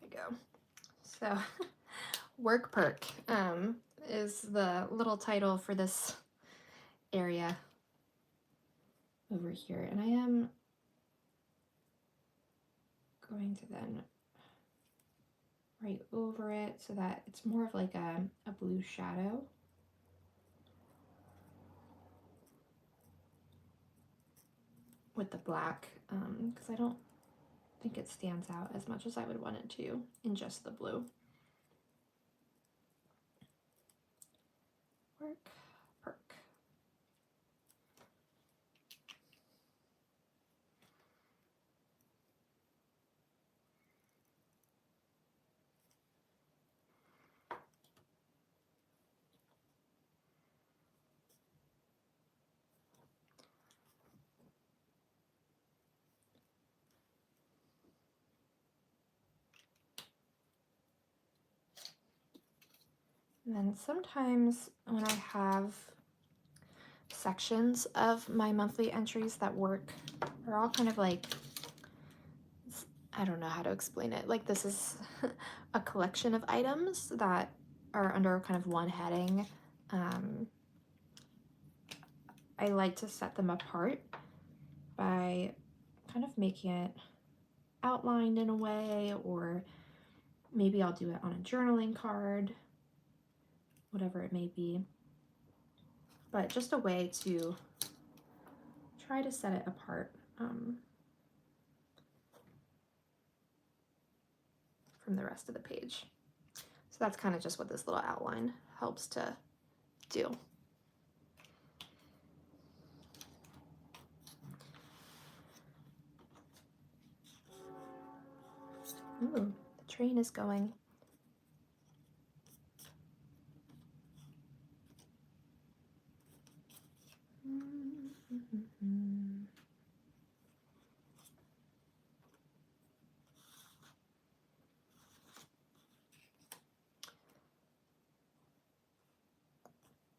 There we go. So work perk is the little title for this area over here. And I am going to then write over it so that it's more of like a blue shadow. With the black, because I don't think it stands out as much as I would want it to in just the blue. Work perk. And then sometimes when I have sections of my monthly entries that work, are all kind of like, I don't know how to explain it. Like this is a collection of items that are under kind of one heading. I like to set them apart by kind of making it outlined in a way, or maybe I'll do it on a journaling card, whatever it may be. But just a way to try to set it apart from the rest of the page. So that's kind of just what this little outline helps to do. Ooh, the train is going.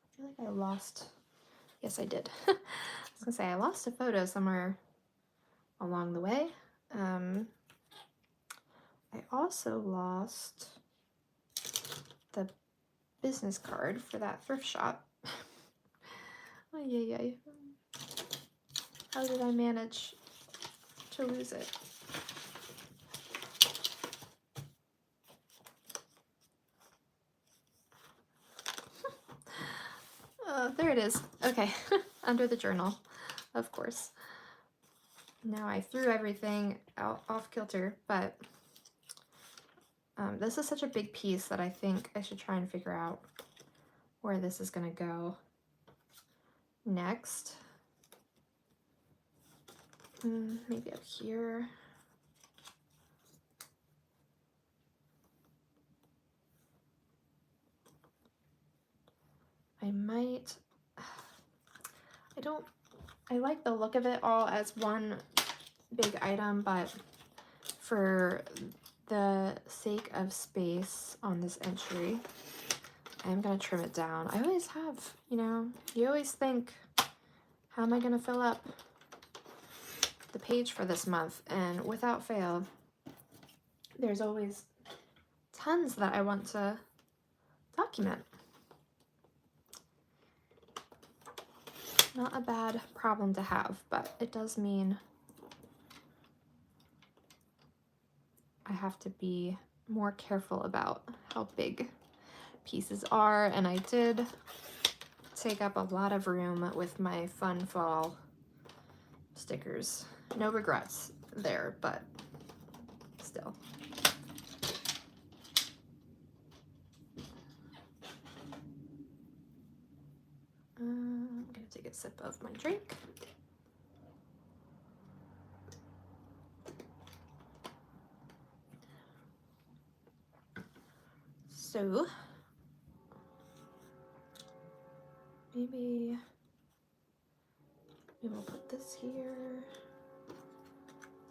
I feel like I lost, yes I did. I was gonna say I lost a photo somewhere along the way. I also lost the business card for that thrift shop. Oh, yeah. How did I manage to lose it? There it is. Okay, under the journal, of course. Now I threw everything out off kilter, but this is such a big piece that I think I should try and figure out where this is gonna go next. Maybe up here. I might, I like the look of it all as one big item, but for the sake of space on this entry, I'm gonna trim it down. I always have, you know, you always think, how am I gonna fill up the page for this month? And without fail, there's always tons that I want to document. Not a bad problem to have, but it does mean I have to be more careful about how big pieces are, and I did take up a lot of room with my fun fall stickers. No regrets there, but still. I'm gonna take a sip of my drink. So maybe we'll put this here.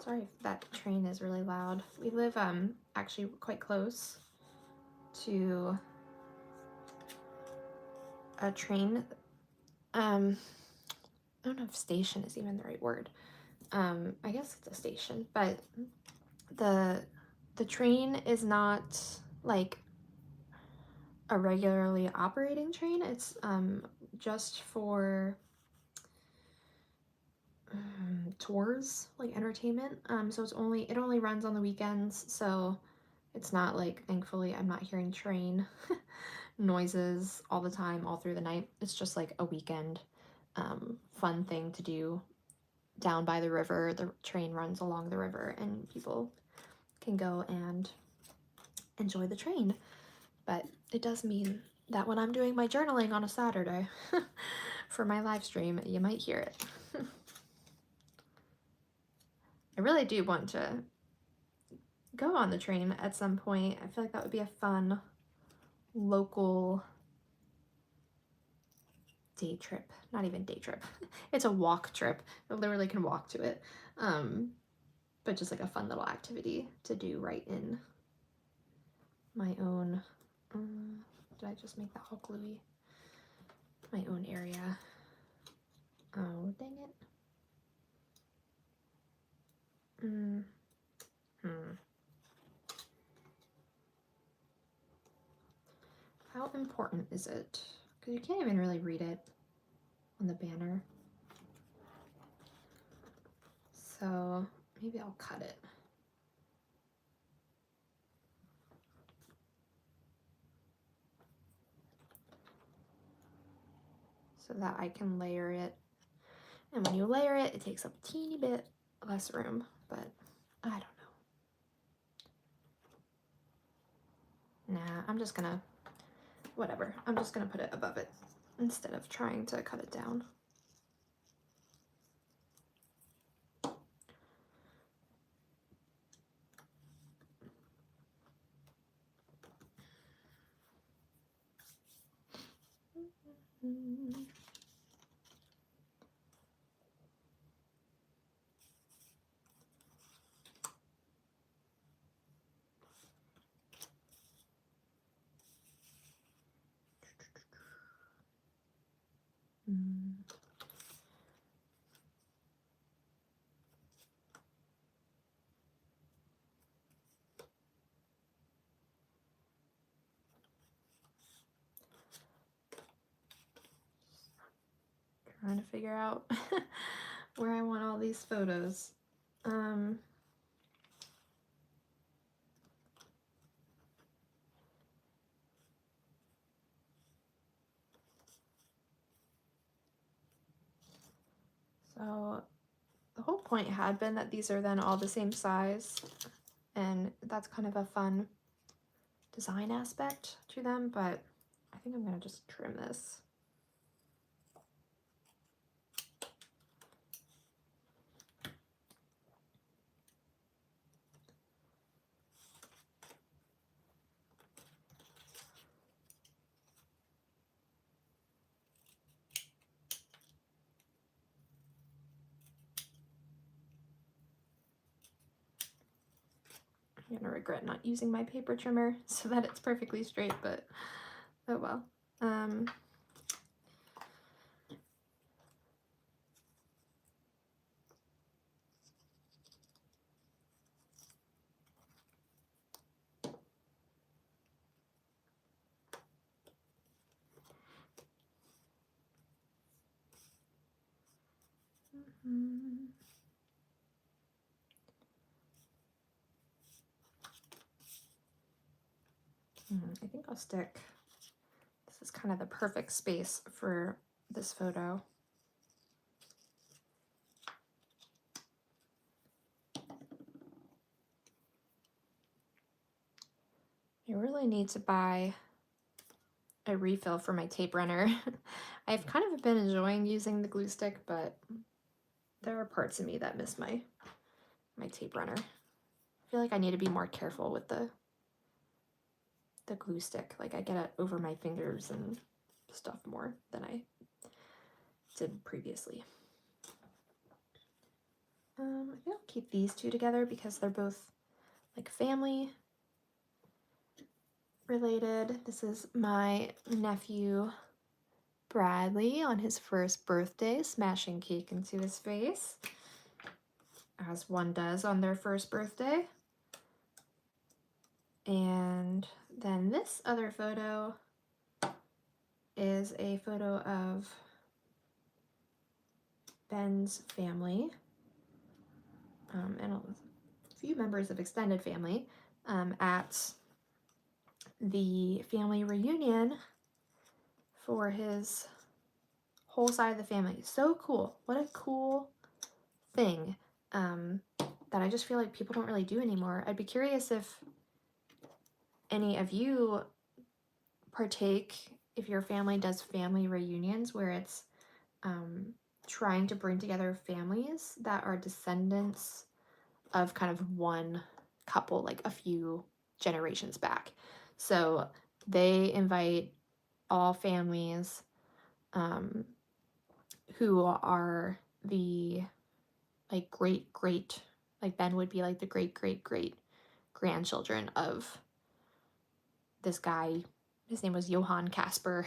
Sorry if that train is really loud. We live actually quite close to a train. I don't know if station is even the right word. I guess it's a station, but the train is not like a regularly operating train. It's just for tours, like entertainment. So it only runs on the weekends, so it's not like, thankfully, I'm not hearing train noises all the time, all through the night. It's just like a weekend fun thing to do down by the river. The train runs along the river and people can go and enjoy the train. But it does mean that when I'm doing my journaling on a Saturday for my live stream, you might hear it. I really do want to go on the train at some point. I feel like that would be a fun local day trip. Not even day trip. It's a walk trip. I literally can walk to it. But just like a fun little activity to do right in my own, did I just make that all gluey? My own area. Oh, dang it. How important is it? Because you can't even really read it on the banner. So maybe I'll cut it. So that I can layer it. And when you layer it, it takes up a teeny bit less room, but I don't know. Nah, I'm just gonna, whatever. I'm just gonna put it above it instead of trying to cut it down. trying to figure out where I want all these photos. So the whole point had been that these are then all the same size, and that's kind of a fun design aspect to them, but I think I'm gonna just trim this. I'm gonna regret not using my paper trimmer so that it's perfectly straight, but oh well. I think I'll stick, this is kind of the perfect space for this photo. I really need to buy a refill for my tape runner. I've kind of been enjoying using the glue stick, but there are parts of me that miss my tape runner. I feel like I need to be more careful with the glue stick. Like I get it over my fingers and stuff more than I did previously. I think I'll keep these two together because they're both like family related. This is my nephew Bradley on his first birthday, smashing cake into his face, as one does on their first birthday. And then this other photo is a photo of Ben's family, and a few members of extended family at the family reunion for his whole side of the family. So cool. What a cool thing that I just feel like people don't really do anymore. I'd be curious if any of you partake, if your family does family reunions where it's trying to bring together families that are descendants of kind of one couple, like a few generations back. So they invite all families who are the like great, like Ben would be like the great grandchildren of this guy. His name was Johann Casper.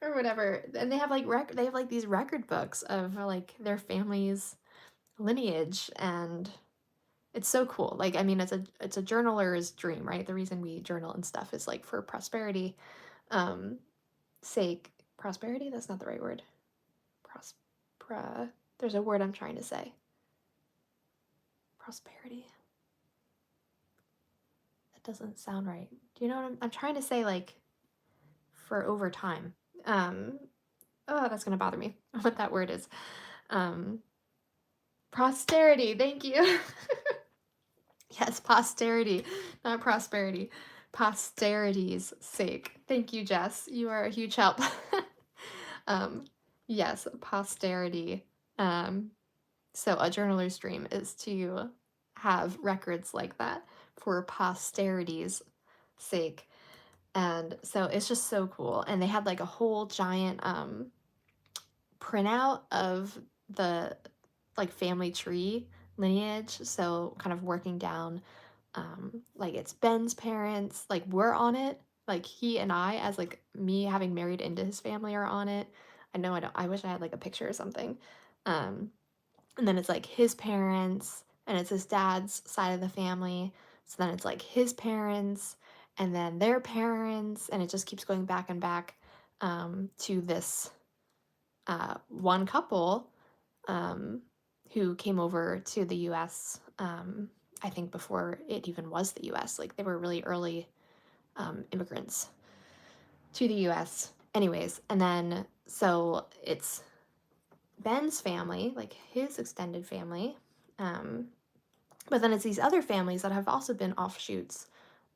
Or whatever. And they have like they have like these record books of like their family's lineage, and it's so cool. Like I mean, it's a journaler's dream, right? The reason we journal and stuff is like for prosperity sake. Prosperity? That's not the right word. There's a word I'm trying to say. Prosperity. That doesn't sound right. Do you know what I'm trying to say? Like for over time. Oh, that's gonna bother me. What that word is. Posterity. Thank you. Yes, posterity, not prosperity. Posterity's sake. Thank you, Jess. You are a huge help. Yes, posterity. So a journaler's dream is to have records like that for posterity's sake. And so it's just so cool. And they had like a whole giant printout of the like family tree lineage. So kind of working down like it's Ben's parents, like we're on it. Like he and I, as like me having married into his family, are on it. I know I wish I had like a picture or something. And then it's like his parents, and it's his dad's side of the family. So then it's like his parents, and then their parents, and it just keeps going back and back to this one couple who came over to the US, I think before it even was the US. Like they were really early immigrants to the US. Anyways, and then so it's Ben's family, like his extended family. But then it's these other families that have also been offshoots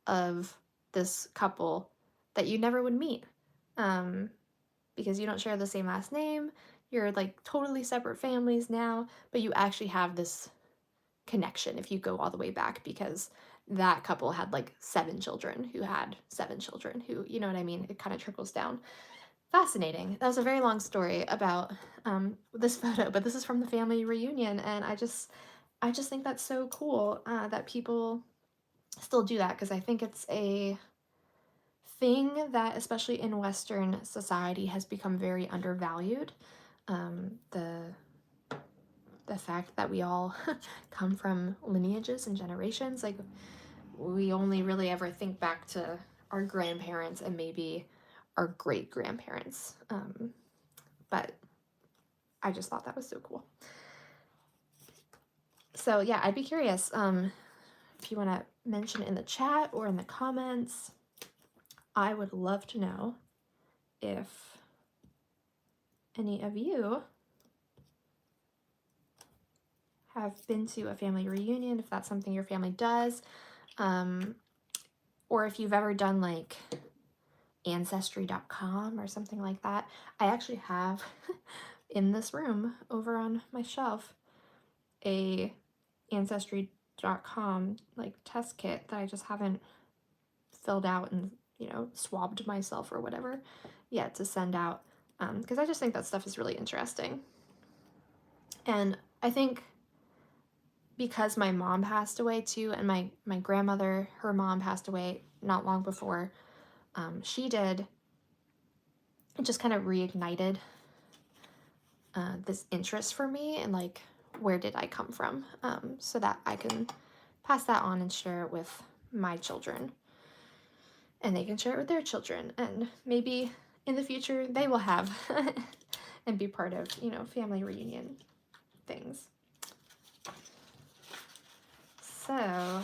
of this couple that you never would meet, because you don't share the same last name. You're like totally separate families now, but you actually have this connection if you go all the way back, because that couple had like 7 children who had 7 children who, you know what I mean? It kind of trickles down. Fascinating. That was a very long story about this photo, but this is from the family reunion, and I just think that's so cool that people still do that, because I think it's a thing that, especially in Western society, has become very undervalued. The fact that we all come from lineages and generations, like we only really ever think back to our grandparents and maybe our great grandparents. But I just thought that was so cool. So yeah, I'd be curious if you want to mention in the chat or in the comments. I would love to know if any of you have been to a family reunion, if that's something your family does, or if you've ever done like ancestry.com or something like that. I actually have in this room over on my shelf a ancestry.com like test kit that I just haven't filled out and, you know, swabbed myself or whatever yet to send out, because I just think that stuff is really interesting. And I think because my mom passed away too, and my grandmother, her mom passed away not long before she did, it just kind of reignited this interest for me, and like, where did I come from, so that I can pass that on and share it with my children, and they can share it with their children, and maybe in the future they will have and be part of, you know, family reunion things. So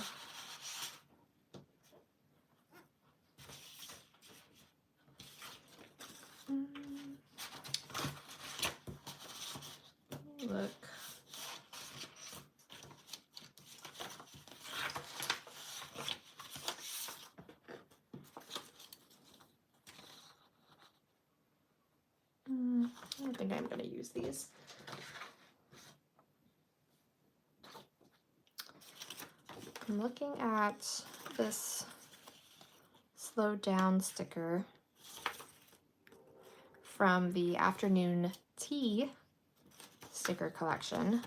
look. I don't think I'm going to use these. I'm looking at this slow down sticker from the afternoon tea sticker collection.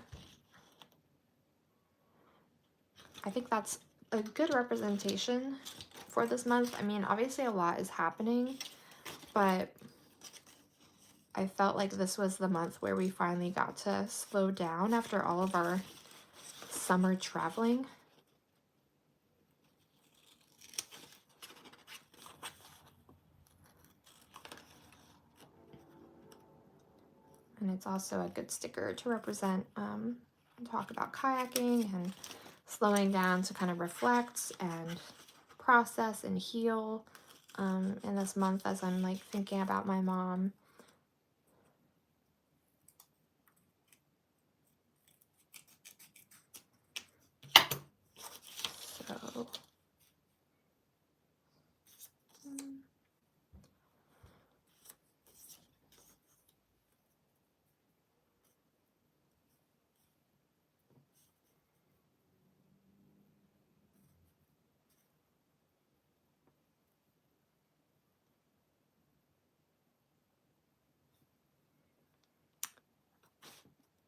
I think that's a good representation for this month. I mean, obviously a lot is happening, but I felt like this was the month where we finally got to slow down after all of our summer traveling. And it's also a good sticker to represent and talk about kayaking and slowing down to kind of reflect and process and heal in this month as I'm like thinking about my mom. So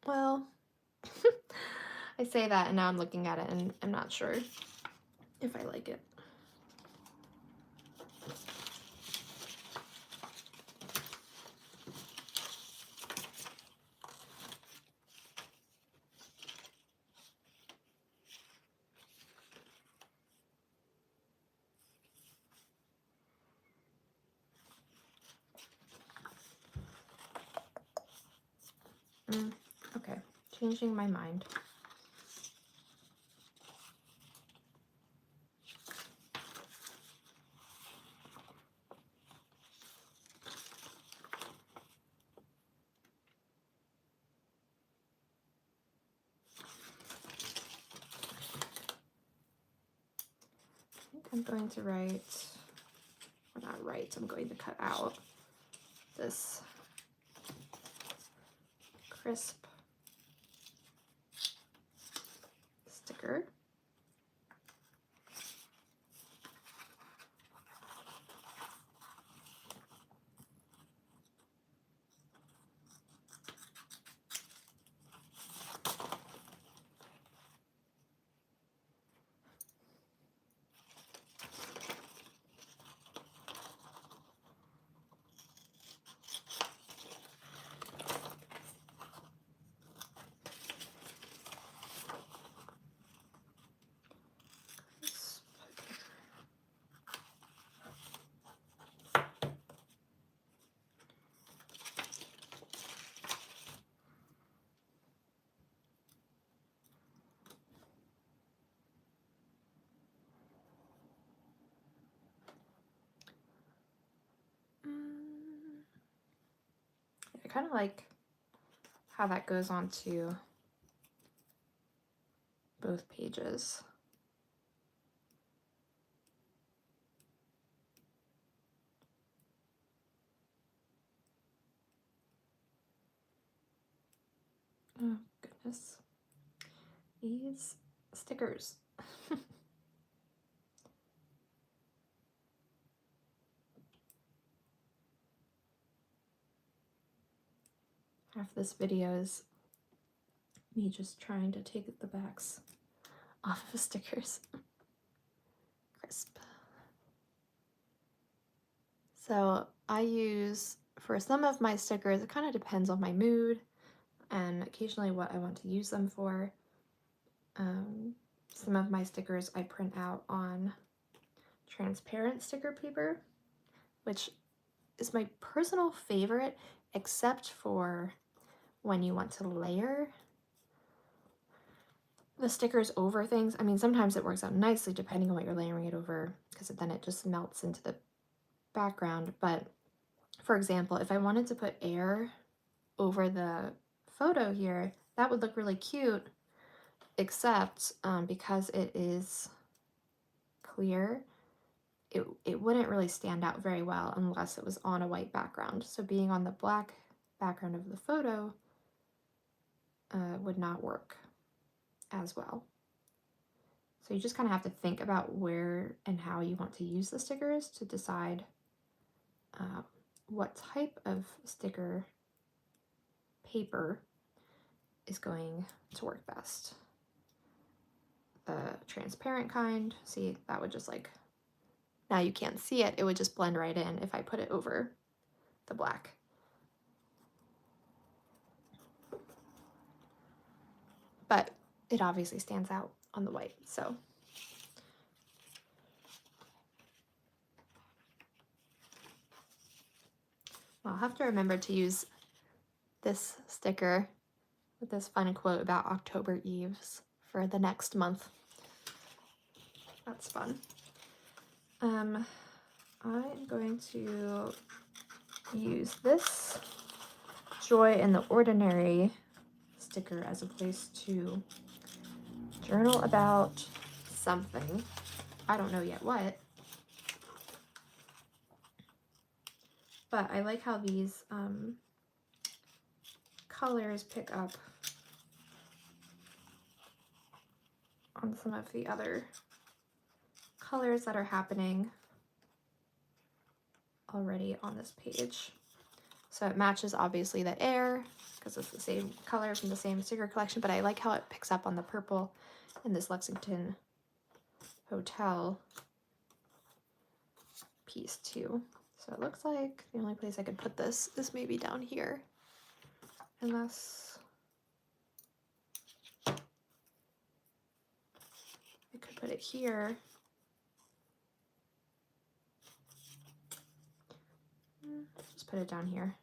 well, I say that and now I'm looking at it and I'm not sure if I like it. Okay, changing my mind. I think I'm going to write, or not write, I'm going to cut out this crisp sticker. I kind of like how that goes on to both pages. Oh goodness, these stickers. Half this video is me just trying to take the backs off of stickers. Crisp. So I use, for some of my stickers, it kind of depends on my mood and occasionally what I want to use them for. Some of my stickers I print out on transparent sticker paper, which is my personal favorite, except for when you want to layer the stickers over things. I mean, sometimes it works out nicely depending on what you're layering it over, because then it just melts into the background. But for example, if I wanted to put air over the photo here, that would look really cute, except because it is clear, it wouldn't really stand out very well unless it was on a white background. So being on the black background of the photo would not work as well. So you just kind of have to think about where and how you want to use the stickers to decide what type of sticker paper is going to work best. The transparent kind, see, that would just like, now you can't see it, it would just blend right in if I put it over the black. But it obviously stands out on the white, so. I'll have to remember to use this sticker with this fun quote about October Eves for the next month. That's fun. I'm going to use this Joy in the Ordinary sticker as a place to journal about something. I don't know yet what. But I like how these colors pick up on some of the other colors that are happening already on this page. So it matches obviously the air because it's the same color from the same sticker collection, but I like how it picks up on the purple in this Lexington hotel piece too. So it looks like the only place I could put this is maybe down here, unless I could put it here. Just put it down here.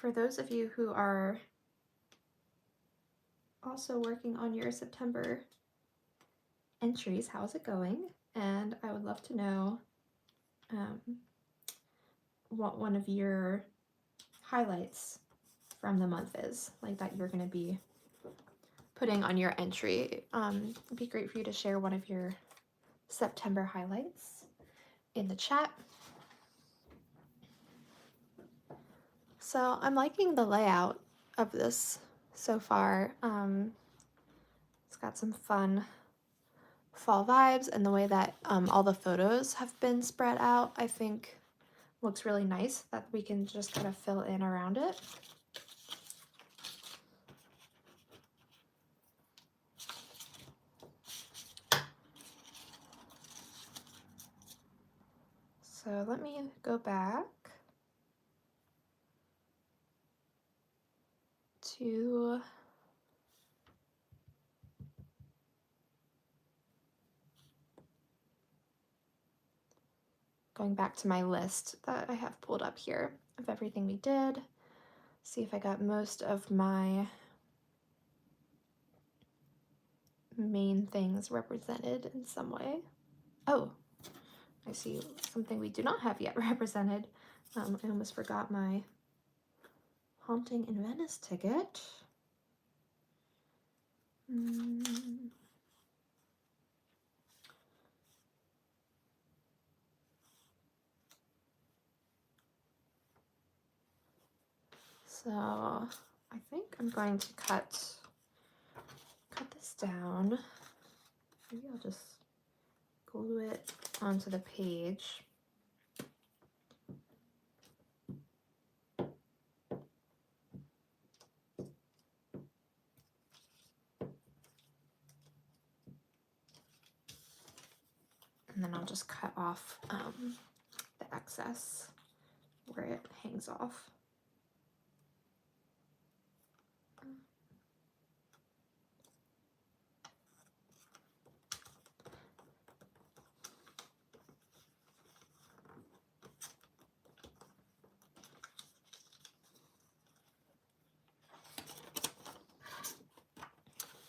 for those of you who are also working on your September entries, how's it going? And I would love to know what one of your highlights from the month is, like that you're going to be putting on your entry. It'd be great for you to share one of your September highlights in the chat. So I'm liking the layout of this so far. It's got some fun fall vibes, and the way that all the photos have been spread out, I think looks really nice, that we can just kind of fill in around it. So let me go back to going back to my list that I have pulled up here of everything we did. See if I got most of my main things represented in some way. Oh, I see something we do not have yet represented. I almost forgot my Haunting in Venice ticket. So I think I'm going to cut this down. Maybe I'll just glue it onto the page. And then I'll just cut off the excess where it hangs off.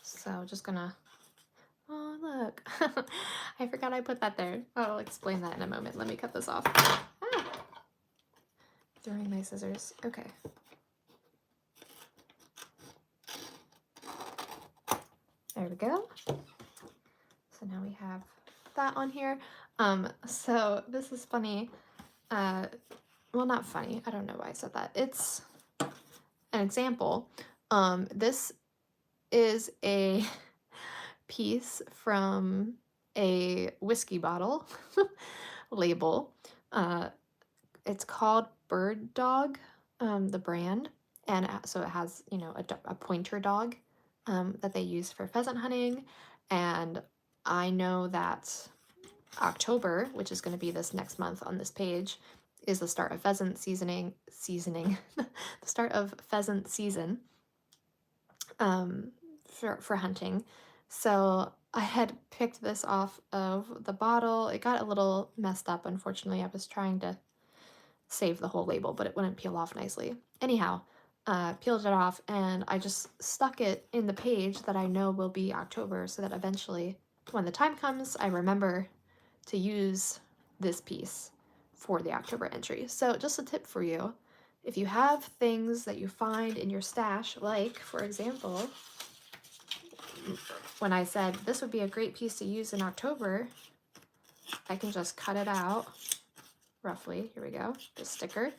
So just gonna, oh look, I forgot I put that there. I'll explain that in a moment. Let me cut this off. Ah! Throwing my scissors, okay. There we go. So now we have that on here. So this is funny. Well, not funny. I don't know why I said that. It's an example. This is a piece from a whiskey bottle label. It's called Bird Dog, the brand, and so it has, you know, a pointer dog that they use for pheasant hunting. And I know that October, which is going to be this next month on this page, is the start of pheasant seasoning, the start of pheasant season for hunting. So I had picked this off of the bottle. It got a little messed up, unfortunately. I was trying to save the whole label, but it wouldn't peel off nicely. Anyhow, peeled it off, and I just stuck it in the page that I know will be October, so that eventually, when the time comes, I remember to use this piece for the October entry. So just a tip for you, if you have things that you find in your stash, like, for example, when I said this would be a great piece to use in October, I can just cut it out, roughly, here we go, the sticker,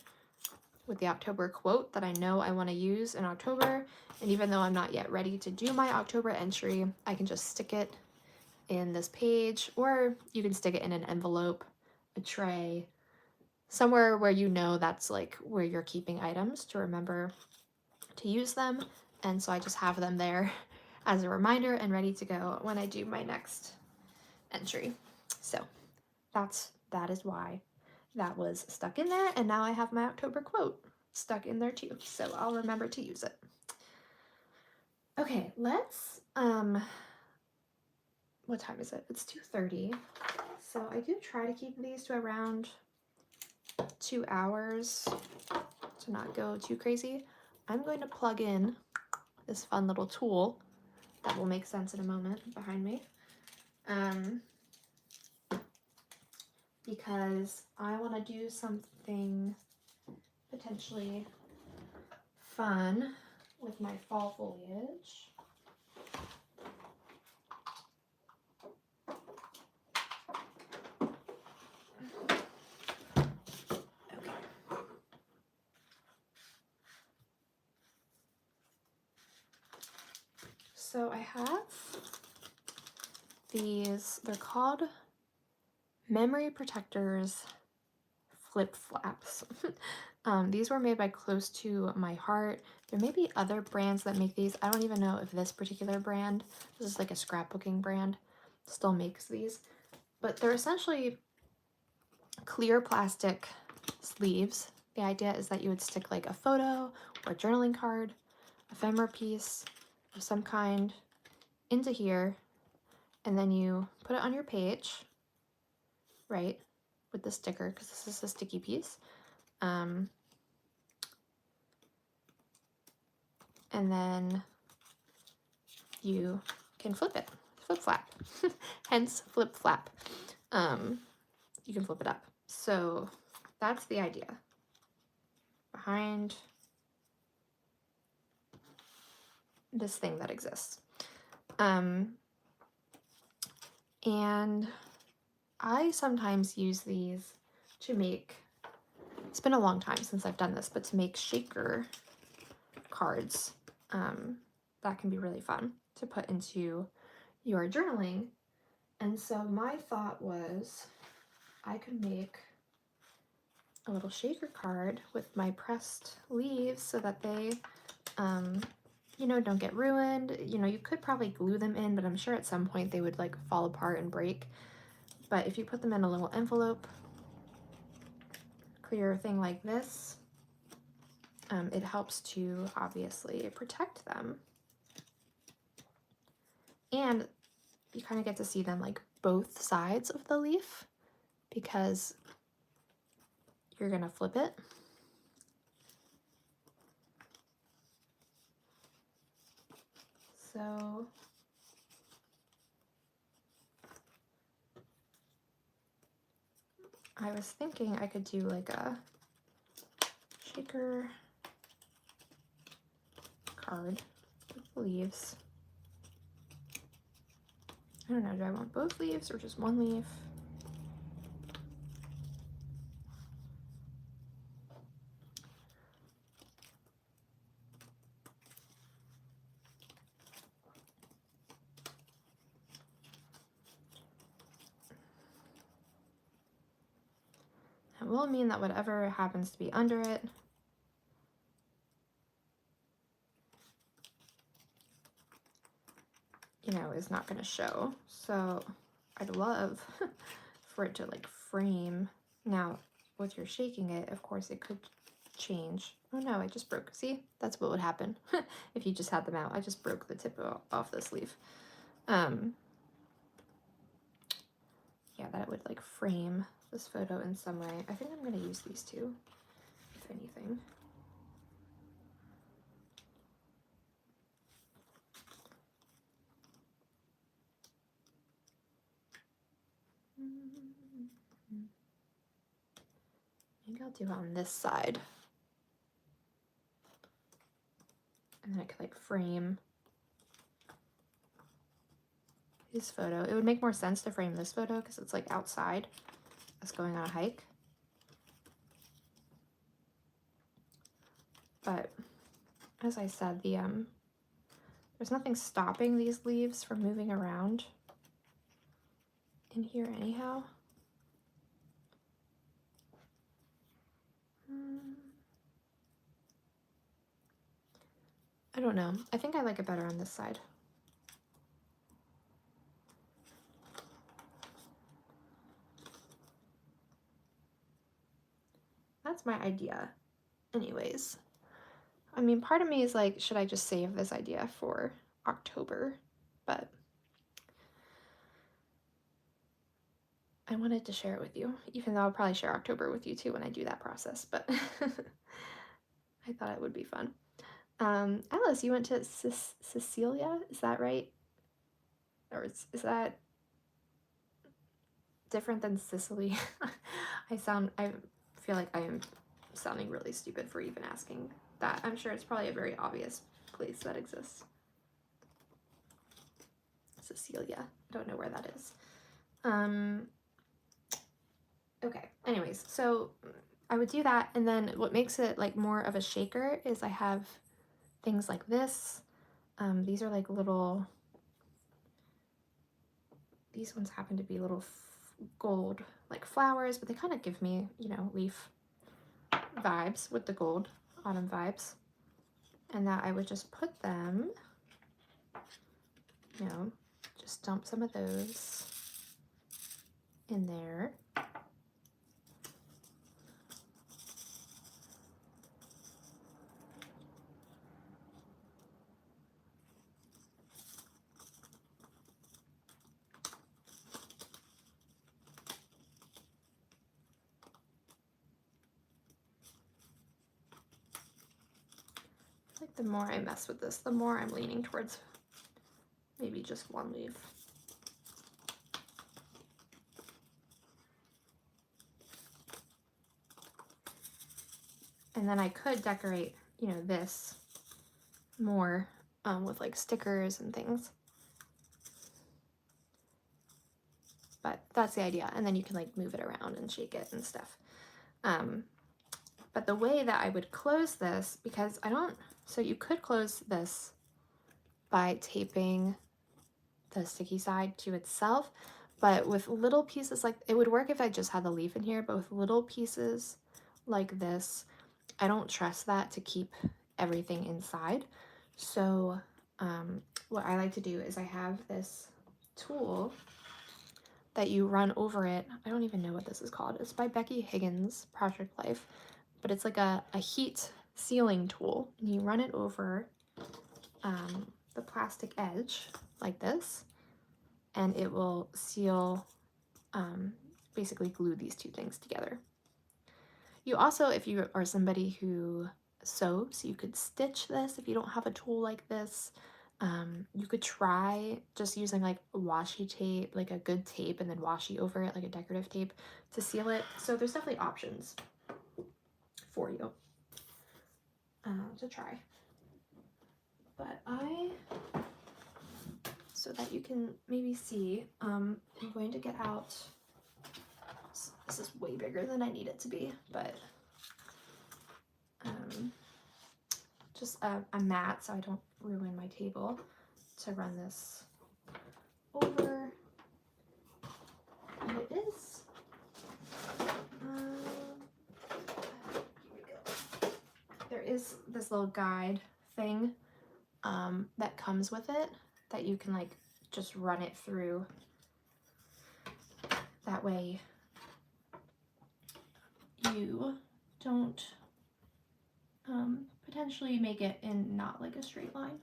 with the October quote that I know I want to use in October, and even though I'm not yet ready to do my October entry, I can just stick it in this page, or you can stick it in an envelope, a tray, somewhere where you know that's like where you're keeping items to remember to use them. And so I just have them there as a reminder and ready to go when I do my next entry. So that is why that was stuck in there, and now I have my October quote stuck in there too, so I'll remember to use it. Okay, let's what time is it? It's 2:30. So I do try to keep these to around 2 hours to not go too crazy, I'm going to plug in this fun little tool that will make sense in a moment behind me. Because I want to do something potentially fun with my fall foliage. Okay. So I have these, they're called Memory Protectors Flip Flaps. These were made by Close to My Heart. There may be other brands that make these. I don't even know if this particular brand, this is like a scrapbooking brand, still makes these. But they're essentially clear plastic sleeves. The idea is that you would stick like a photo or a journaling card, ephemera piece of some kind into here, and then you put it on your page, right, with the sticker, because this is a sticky piece. And then you can flip it, flip flap, hence flip flap. You can flip it up. So that's the idea behind this thing that exists. And I sometimes use these to make, it's been a long time since I've done this, but to make shaker cards. That can be really fun to put into your journaling. And so my thought was I could make a little shaker card with my pressed leaves so that they, you know, don't get ruined. You know, you could probably glue them in, but I'm sure at some point they would like fall apart and break. But if you put them in a little envelope, clear thing like this, it helps to obviously protect them. And you kind of get to see them like both sides of the leaf because you're gonna flip it. So I was thinking I could do like a shaker card with leaves. I don't know, do I want both leaves or just one leaf? It will mean that whatever happens to be under it you know, is not going to show. So I'd love for it to like frame. Now, with your shaking it, of course it could change. Oh no, I just broke. See, that's what would happen if you just had them out. I just broke the tip off this leaf. Yeah, that it would like frame this photo in some way. I think I'm going to use these two, if anything. Maybe I'll do it on this side. And then I could like frame his photo. It would make more sense to frame this photo because it's like outside, us going on a hike. But as I said, there's nothing stopping these leaves from moving around in here anyhow. I don't know. I think I like it better on this side. That's my idea. Anyways, I mean, part of me is like, should I just save this idea for October? But I wanted to share it with you, even though I'll probably share October with you too when I do that process. But I thought it would be fun. Alice, you went to Cecilia, is that right? Or is that different than Sicily? I feel like I am sounding really stupid for even asking that. I'm sure it's probably a very obvious place that exists. Cecilia, I don't know where that is. Okay, anyways, so I would do that, and then what makes it like more of a shaker is I have things like this. These are like little, these ones happen to be little gold like flowers, but they kind of give me, you know, leaf vibes with the gold, autumn vibes. And that I would just put them, you know, just dump some of those in there. Like the more I mess with this, the more I'm leaning towards maybe just one leaf. And then I could decorate, you know, this more with like stickers and things. But that's the idea. And then you can like move it around and shake it and stuff. But the way that I would close this, because I don't, so you could close this by taping the sticky side to itself, but with little pieces like, it would work if I just had the leaf in here, but with little pieces like this, I don't trust that to keep everything inside. So what I like to do is I have this tool that you run over it. I don't even know what this is called. It's by Becky Higgins, Project Life, but it's like a heat sealing tool. And you run it over the plastic edge like this, and it will seal, basically glue these two things together. You also, if you are somebody who sews, you could stitch this if you don't have a tool like this. You could try just using like washi tape, like a good tape, and then washi over it, like a decorative tape, to seal it. So there's definitely options for you to try. But so that you can maybe see, I'm going to get out, this is way bigger than I need it to be, but just a mat so I don't ruin my table, to run this over. And it is, here we go. There is this little guide thing that comes with it that you can like just run it through. That way you don't potentially make it in not like a straight line.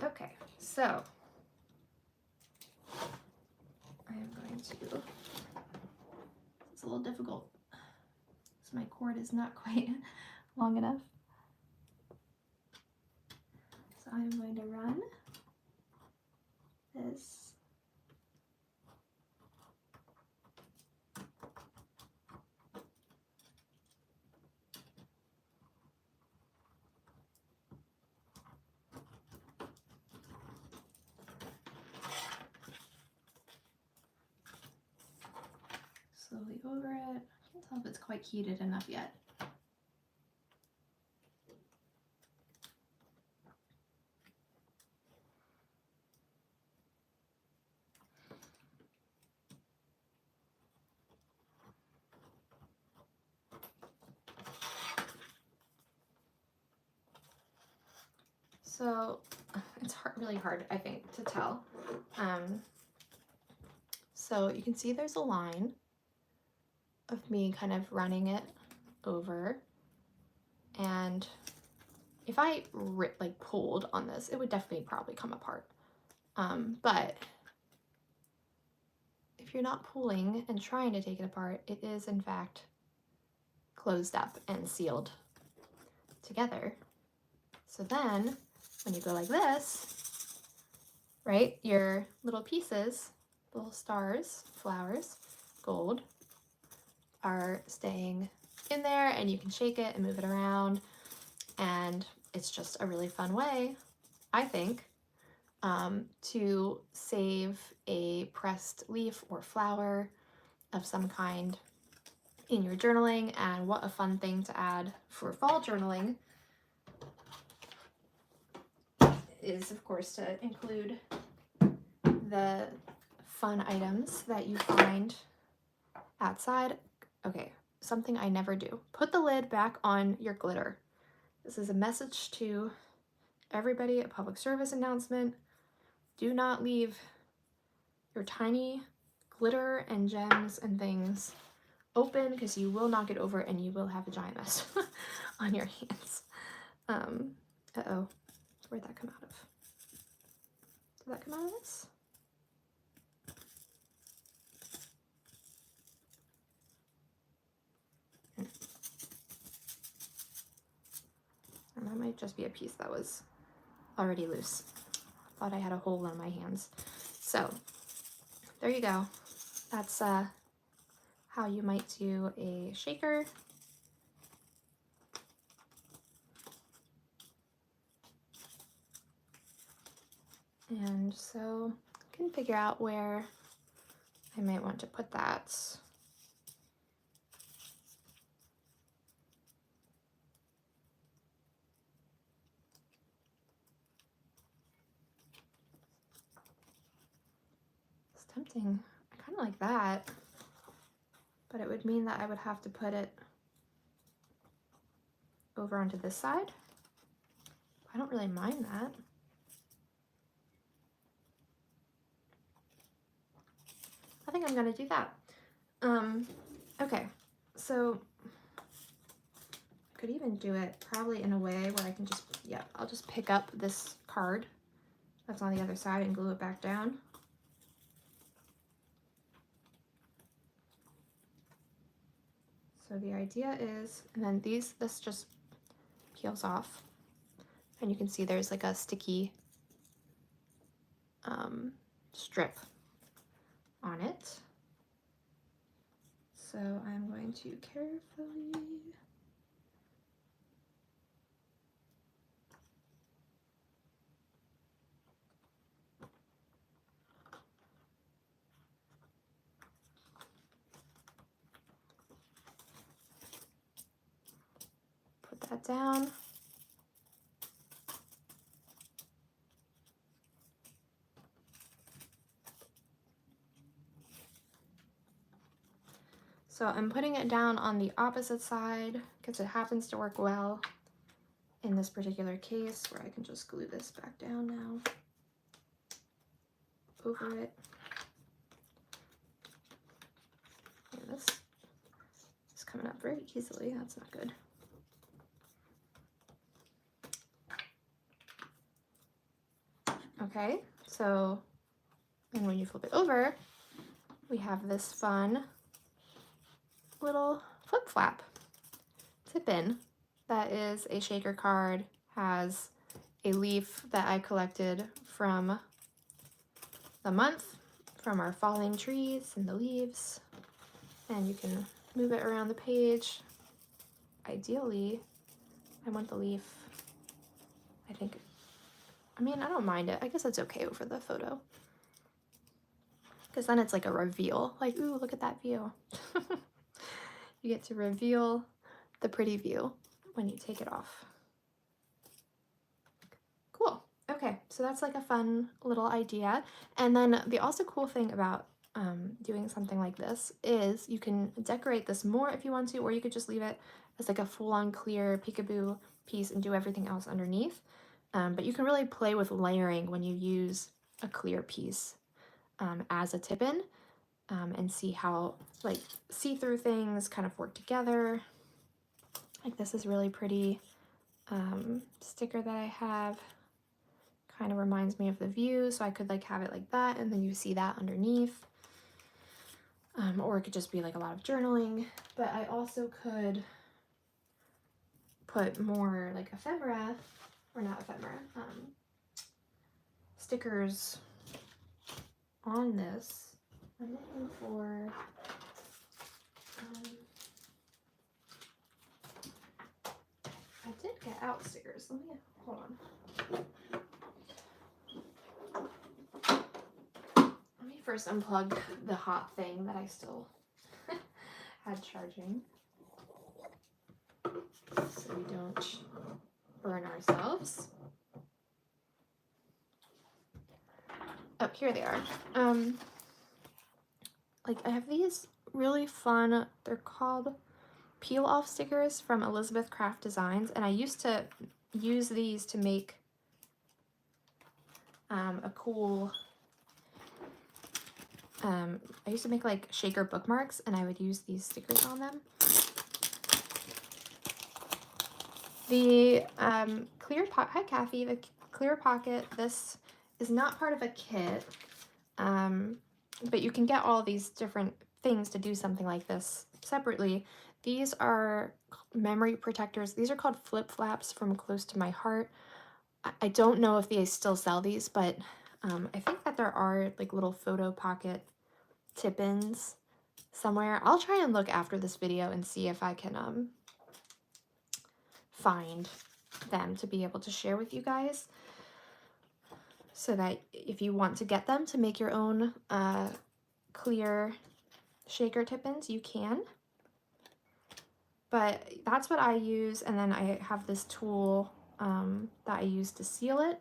Okay, so I am going to, it's a little difficult because my cord is not quite long enough. So I'm going to run this slowly over it. I can't tell if it's quite heated enough yet. So it's really hard, I think, to tell. So you can see there's a line of me kind of running it over, and if I like pulled on this, it would definitely probably come apart. But if you're not pulling and trying to take it apart, it is in fact closed up and sealed together. So then when you go like this, right, your little pieces, little stars, flowers, gold, are staying in there, and you can shake it and move it around, and it's just a really fun way, I think, to save a pressed leaf or flower of some kind in your journaling. And what a fun thing to add for fall journaling is, of course, to include the fun items that you find outside. Okay, something I never do. Put the lid back on your glitter. This is a message to everybody, a public service announcement. Do not leave your tiny glitter and gems and things open, because you will knock it over and you will have a giant mess on your hands. Uh-oh, where'd that come out of? Did that come out of this? And that might just be a piece that was already loose. Thought I had a hole on my hands. So there you go. That's how you might do a shaker. And so I can figure out where I might want to put that. It's tempting. I kind of like that, but it would mean that I would have to put it over onto this side. I don't really mind that. I think I'm gonna do that. Okay, so I could even do it probably in a way where I can just, yeah, I'll just pick up this card that's on the other side and glue it back down. So the idea is, and then this just peels off, and you can see there's like a sticky strip on it. So I'm going to carefully put that down. So I'm putting it down on the opposite side because it happens to work well in this particular case, where I can just glue this back down now over it. And this is coming up very easily. That's not good. Okay, so, and when you flip it over, we have this fun little flip flap tip-in that is a shaker card, has a leaf that I collected from the month, from our falling trees and the leaves, and you can move it around the page. Ideally, I want the leaf, I think, I mean, I don't mind it. I guess it's okay over the photo, because then it's like a reveal, like, ooh, look at that view. You get to reveal the pretty view when you take it off. Cool. Okay, so that's like a fun little idea. And then the also cool thing about doing something like this is you can decorate this more if you want to, or you could just leave it as like a full-on clear peekaboo piece and do everything else underneath. But you can really play with layering when you use a clear piece as a tip-in, and see how like see-through things kind of work together. Like this is really pretty sticker that I have. Kind of reminds me of the view, so I could like have it like that, and then you see that underneath. or it could just be like a lot of journaling. But I also could put more like ephemera, or not ephemera, stickers on this. I'm looking for, I did get out stickers. Let me, hold on. Let me first unplug the hot thing that I still had charging, so we don't burn ourselves. Oh, here they are. Like I have these really fun, they're called peel off stickers from Elizabeth Craft Designs, and I used to use these to make a cool, I used to make like shaker bookmarks, and I would use these stickers on them. The clear pocket, hi Kathy, the clear pocket, this is not part of a kit, but you can get all these different things to do something like this separately. These are memory protectors. These are called flip flaps from Close to My Heart. I don't know if they still sell these, but I think that there are like little photo pocket tippins somewhere. I'll try and look after this video and see if I can find them to be able to share with you guys, so that if you want to get them to make your own clear shaker tippins, you can. But that's what I use, and then I have this tool that I use to seal it,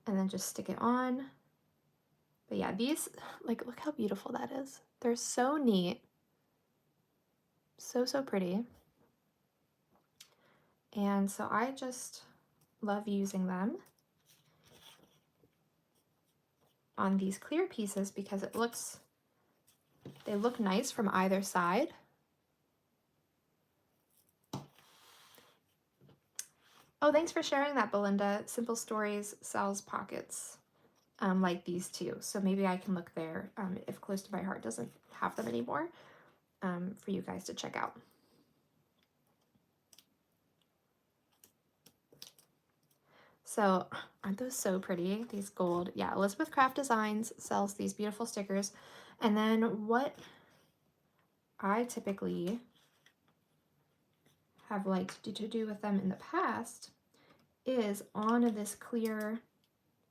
and then just stick it on. But yeah, these, like, look how beautiful that is. They're so neat. So, so pretty. And so I just love using them on these clear pieces because they look nice from either side. Oh, thanks for sharing that, Belinda. Simple Stories sells pockets like these too. So maybe I can look there if Close to My Heart doesn't have them anymore, for you guys to check out. So aren't those so pretty? These gold. Yeah, Elizabeth Craft Designs sells these beautiful stickers. And then what I typically have liked to do with them in the past is on this clear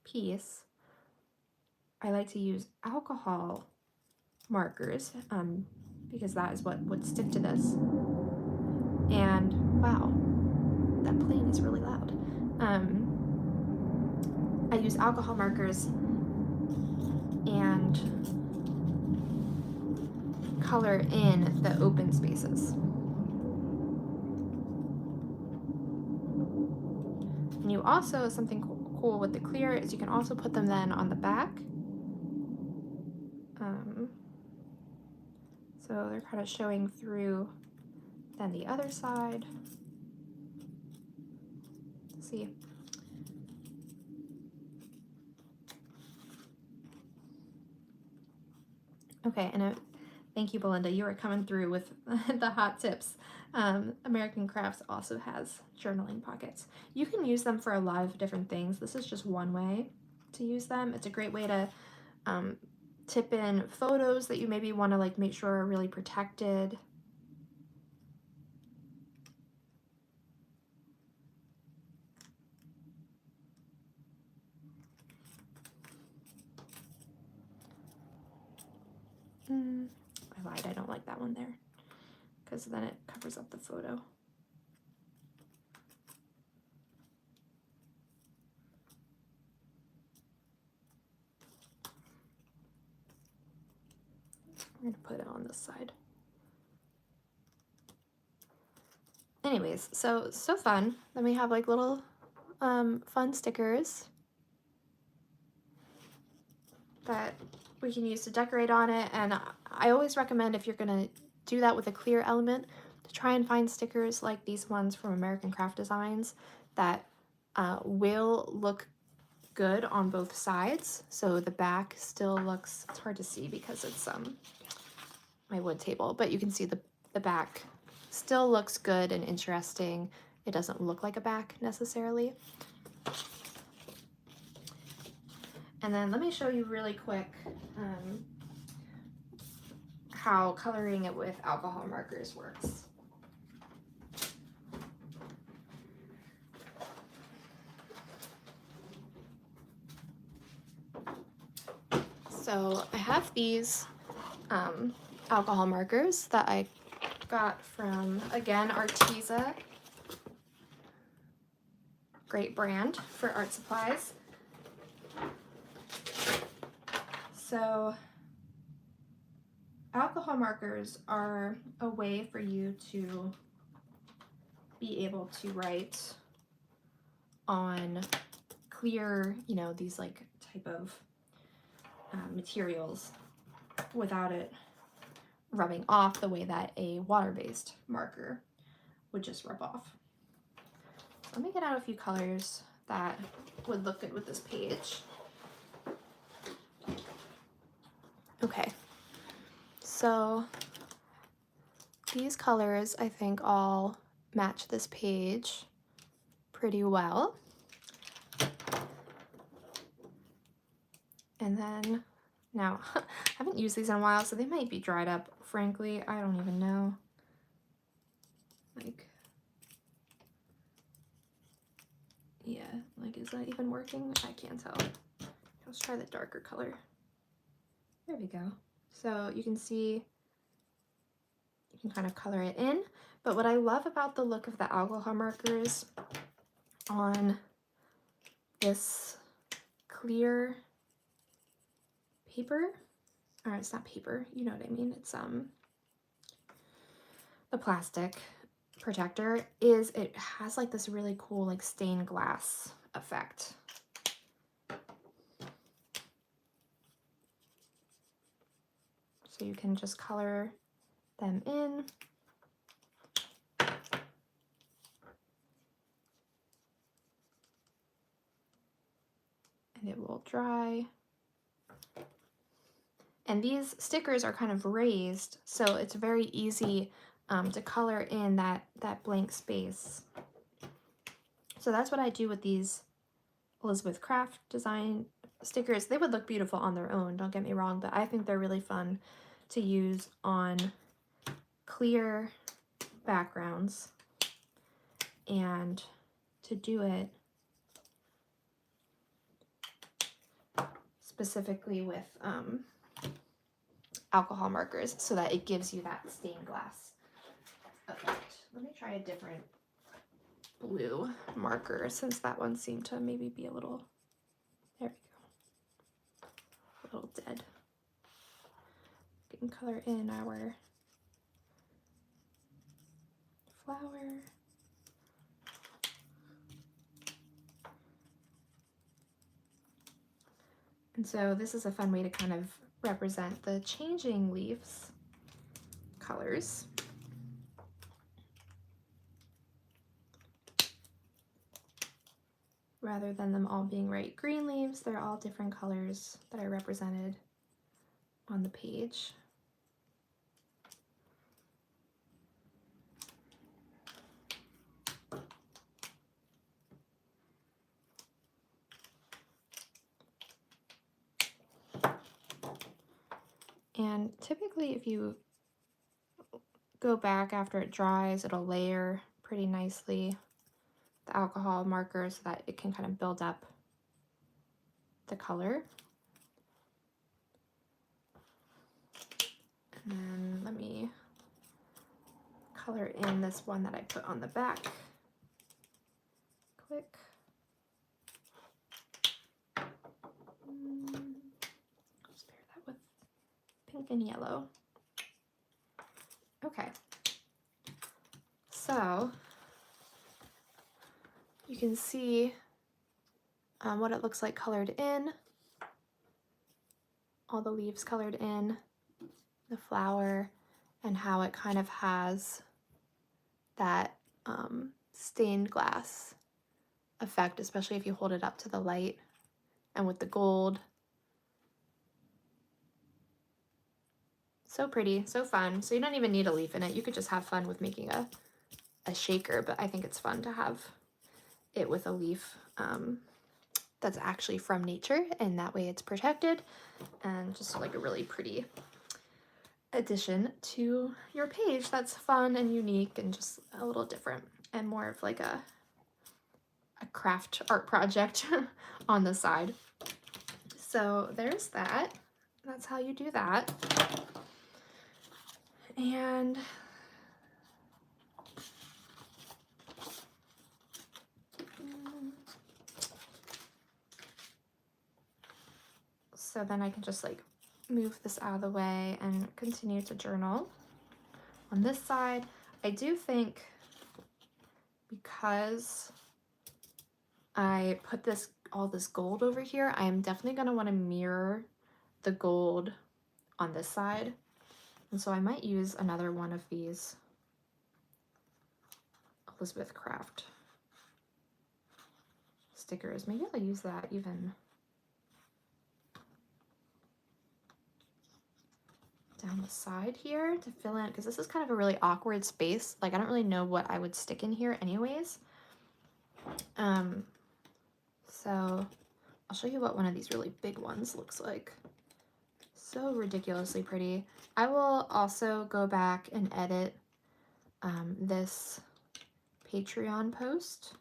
piece, I like to use alcohol markers because that is what would stick to this. And wow, that plane is really loud. I use alcohol markers and color in the open spaces. And you also, something cool with the clear is you can also put them then on the back. So they're kind of showing through then the other side. Let's see. Okay, and thank you, Belinda. You are coming through with the hot tips. American Crafts also has journaling pockets. You can use them for a lot of different things. This is just one way to use them. It's a great way to tip in photos that you maybe want to like make sure are really protected. I lied, I don't like that one there because then it covers up the photo. I'm gonna put it on this side. Anyways, so fun. Then we have like little fun stickers that we can use to decorate on it. And I always recommend, if you're gonna do that with a clear element, to try and find stickers like these ones from American Craft Designs that will look good on both sides. So the back still looks, it's hard to see because it's my wood table, but you can see the back still looks good and interesting. It doesn't look like a back necessarily. And then let me show you really quick how coloring it with alcohol markers works. So I have these alcohol markers that I got from, again, Arteza. Great brand for art supplies. So alcohol markers are a way for you to be able to write on clear, you know, these like type of materials without it rubbing off the way that a water-based marker would just rub off. Let me get out a few colors that would look good with this page. Okay, so these colors I think all match this page pretty well. And then now, I haven't used these in a while, so they might be dried up, frankly. I don't even know. Like, yeah, like, is that even working? I can't tell. Let's try the darker color. There we go. So you can see, you can kind of color it in. But what I love about the look of the alcohol markers on this clear paper, or it's not paper, you know what I mean, it's the plastic protector, is it has like this really cool like stained glass effect. So you can just color them in. And it will dry. And these stickers are kind of raised, so it's very easy to color in that blank space. So that's what I do with these Elizabeth Craft design stickers. They would look beautiful on their own, don't get me wrong, but I think they're really fun to use on clear backgrounds. And to do it specifically with alcohol markers so that it gives you that stained glass effect. Let me try a different blue marker since that one seemed to maybe be a little, there we go, a little dead. We can color in our flower. And so this is a fun way to kind of represent the changing leaves colors. Rather than them all being bright green leaves, they're all different colors that are represented on the page. And typically if you go back after it dries, it'll layer pretty nicely the alcohol marker so that it can kind of build up the color. And then let me color in this one that I put on the back quick. Let's pair that with pink and yellow. Okay, so you can see what it looks like colored in, all the leaves colored in, the flower, and how it kind of has that stained glass effect, especially if you hold it up to the light, and with the gold So pretty, so fun. So you don't even need a leaf in it. You could just have fun with making a shaker, but I think it's fun to have it with a leaf that's actually from nature, and that way it's protected and just like a really pretty addition to your page that's fun and unique and just a little different and more of like a craft art project on the side. So there's that. That's how you do that. And so then I can just like move this out of the way and continue to journal. On this side, I do think because I put all this gold over here, I am definitely going to want to mirror the gold on this side. And so I might use another one of these Elizabeth Craft stickers. Maybe I'll use that even down the side here to fill in, because this is kind of a really awkward space. Like I don't really know what I would stick in here anyways. So I'll show you what one of these really big ones looks like. So ridiculously pretty. I will also go back and edit this Patreon post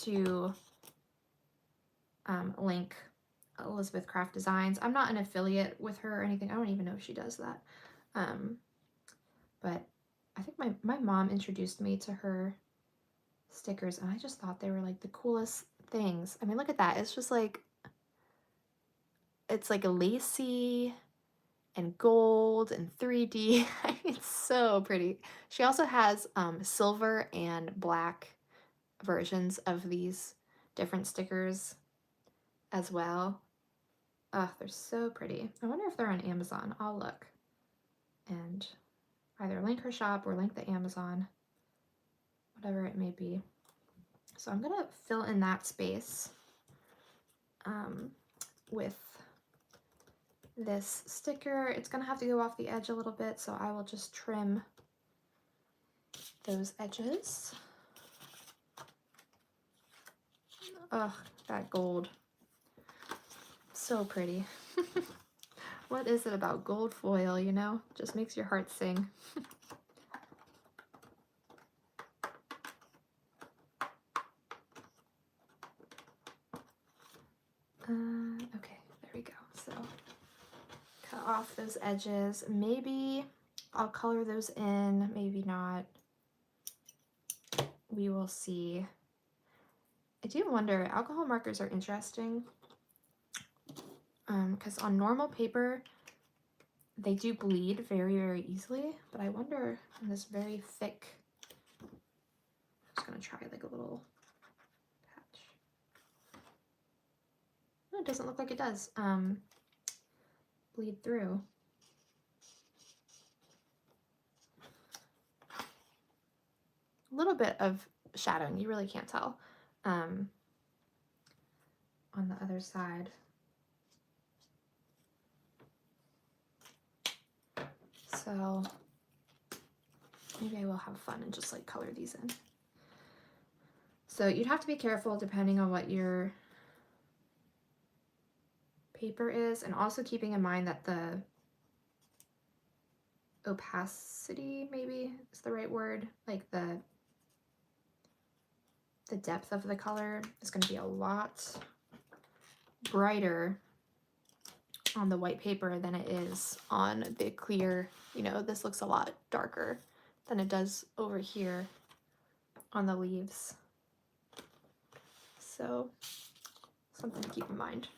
to link Elizabeth Craft Designs. I'm not an affiliate with her or anything. I don't even know if she does that. But I think my mom introduced me to her stickers, and I just thought they were like the coolest things. I mean, look at that. It's just like, it's like a lacy and gold and 3D. It's so pretty. She also has silver and black versions of these different stickers as well. Oh, they're so pretty. I wonder if they're on Amazon. I'll look and either link her shop or link the Amazon, whatever it may be. So I'm gonna fill in that space with this sticker. It's gonna have to go off the edge a little bit, so I will just trim those edges. Oh, that gold. So pretty. What is it about gold foil, you know? Just makes your heart sing. Okay, there we go. So cut off those edges. Maybe I'll color those in, maybe not. We will see. I do wonder, alcohol markers are interesting because on normal paper, they do bleed very, very easily, but I wonder on this very thick, I'm just gonna try like a little patch. No, it doesn't look like it does bleed through. A little bit of shadowing, you really can't tell on the other side. So maybe I will have fun and just like color these in. So you'd have to be careful depending on what your paper is, and also keeping in mind that the opacity maybe is the right word, like the depth of the color is going to be a lot brighter on the white paper than it is on the clear, you know, this looks a lot darker than it does over here on the leaves. So something to keep in mind.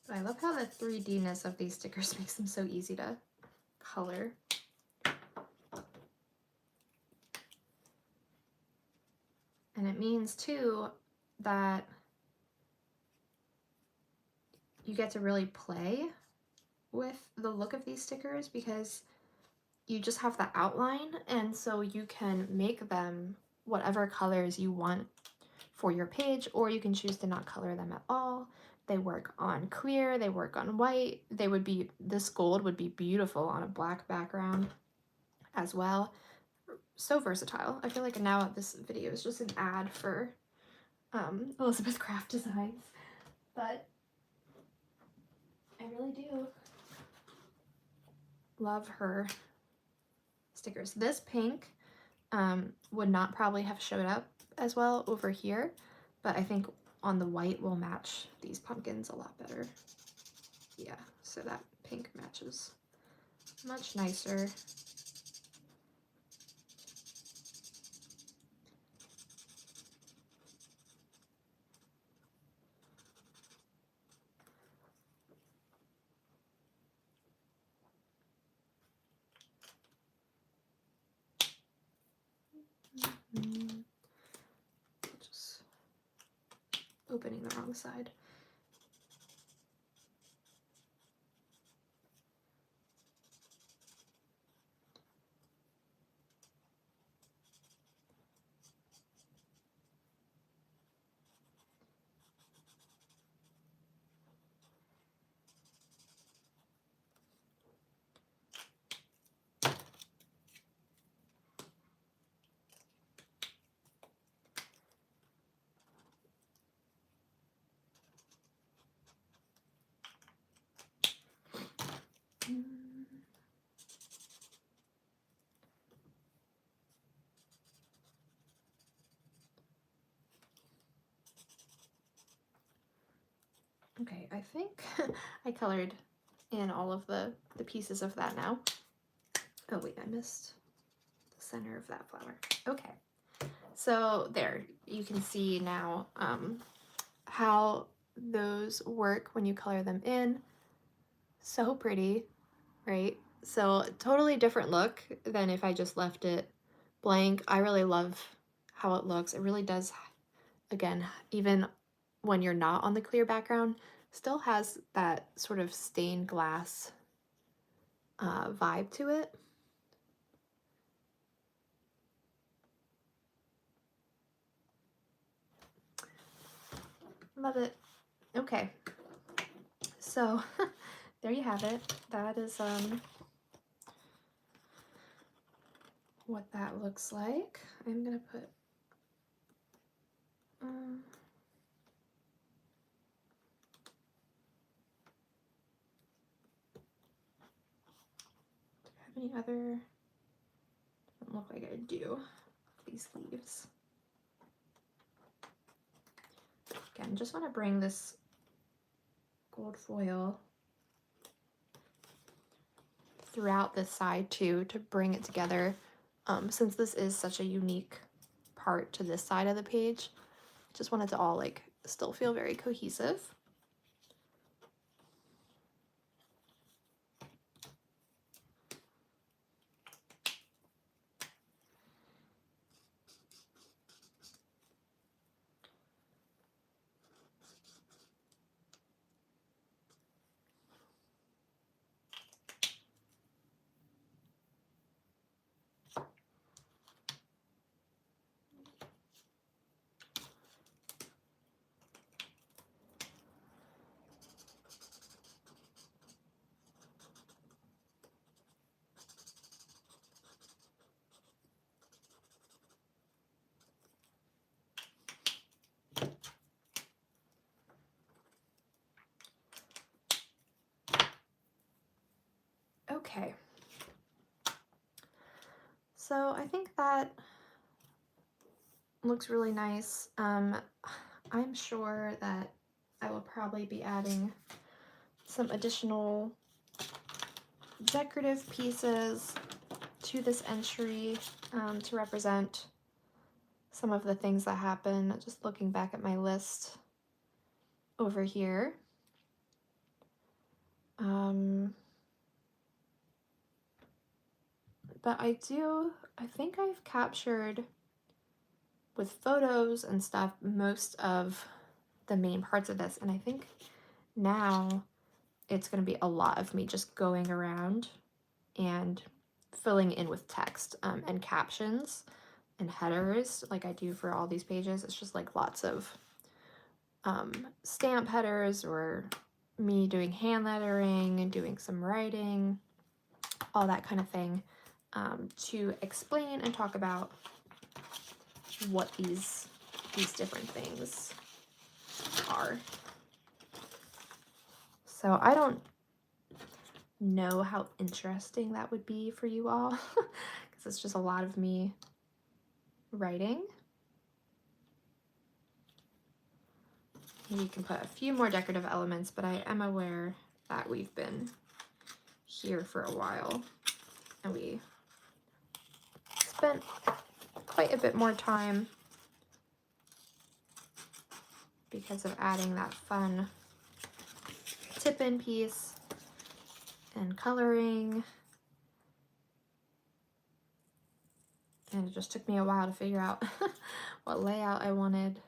But I love how the 3D-ness of these stickers makes them so easy to color. And it means too that you get to really play with the look of these stickers because you just have the outline, and so you can make them whatever colors you want for your page, or you can choose to not color them at all. They work on clear, they work on white. This gold would be beautiful on a black background as well. So versatile. I feel like now this video is just an ad for Elizabeth Craft Designs, but I really do love her stickers. This pink would not probably have showed up as well over here, but I think on the white will match these pumpkins a lot better. Yeah, so that pink matches much nicer. Just opening the wrong side. Okay, I think I colored in all of the pieces of that now. Oh wait, I missed the center of that flower. Okay, so there, you can see now how those work when you color them in. So pretty, right? So totally different look than if I just left it blank. I really love how it looks. It really does, again, even when you're not on the clear background, still has that sort of stained glass vibe to it. Love it. Okay, so there you have it. That is what that looks like. I'm gonna put do I have any other? Doesn't look like I do. These leaves. Again, just want to bring this gold foil throughout this side too to bring it together. Since this is such a unique part to this side of the page, just want it to all like still feel very cohesive. Okay, so I think that looks really nice. I'm sure that I will probably be adding some additional decorative pieces to this entry to represent some of the things that happen. Just looking back at my list over here. But I think I've captured with photos and stuff most of the main parts of this, and I think now it's going to be a lot of me just going around and filling in with text and captions and headers like I do for all these pages. It's just like lots of stamp headers or me doing hand lettering and doing some writing, all that kind of thing, to explain and talk about what these different things are. So I don't know how interesting that would be for you all because it's just a lot of me writing. Maybe you can put a few more decorative elements, but I am aware that we've been here for a while and we spent quite a bit more time because of adding that fun tip-in piece and coloring. And it just took me a while to figure out what layout I wanted.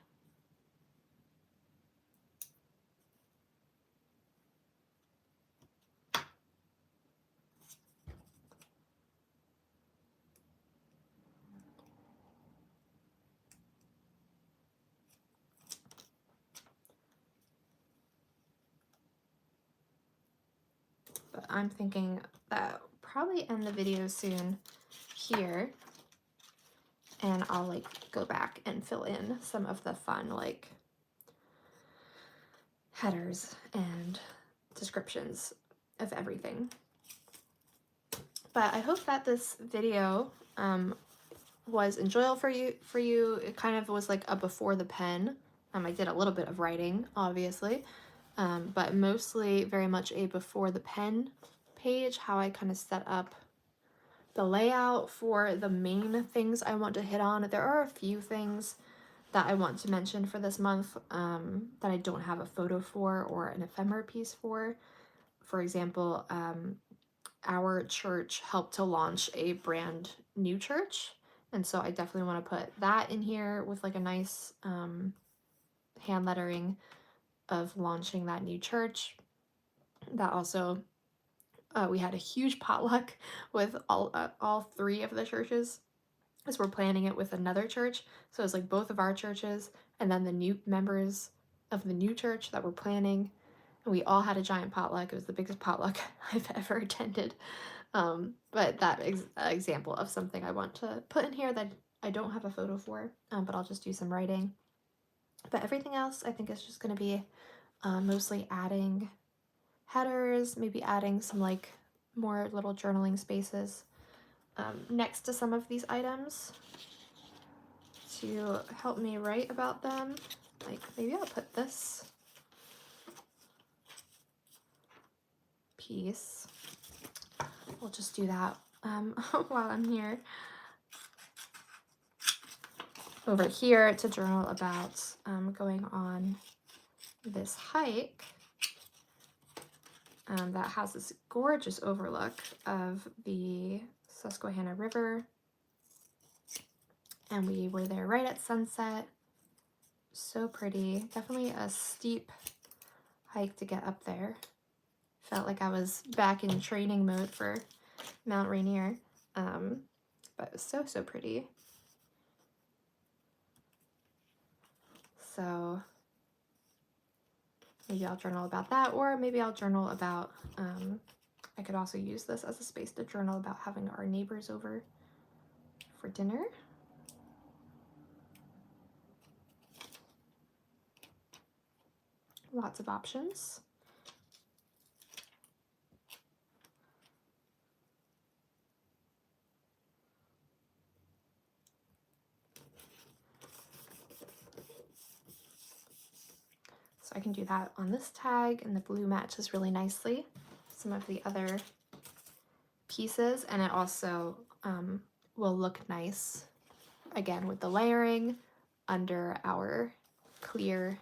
But I'm thinking that I'll probably end the video soon here, and I'll like go back and fill in some of the fun like headers and descriptions of everything. But I hope that this video was enjoyable for you. It kind of was like a before the pen. I did a little bit of writing, obviously, but mostly very much a before the pen page, how I kind of set up the layout for the main things I want to hit on. There are a few things that I want to mention for this month that I don't have a photo for or an ephemera piece for. For example, our church helped to launch a brand new church, and so I definitely want to put that in here with like a nice hand lettering of launching that new church. That also, we had a huge potluck with all three of the churches, as we're planning it with another church. So it's like both of our churches and then the new members of the new church that we're planning. And we all had a giant potluck. It was the biggest potluck I've ever attended. But that example of something I want to put in here that I don't have a photo for, but I'll just do some writing. But everything else I think is just going to be mostly adding headers, maybe adding some like more little journaling spaces next to some of these items to help me write about them. Like maybe I'll put this piece. We'll just do that while I'm here. Over here to journal about going on this hike that has this gorgeous overlook of the Susquehanna River. And we were there right at sunset. So pretty. Definitely a steep hike to get up there. Felt like I was back in training mode for Mount Rainier. But it was so pretty. So maybe I'll journal about that, or maybe I'll journal about, I could also use this as a space to journal about having our neighbors over for dinner. Lots of options. So I can do that on this tag, and the blue matches really nicely some of the other pieces, and it also will look nice again with the layering under our clear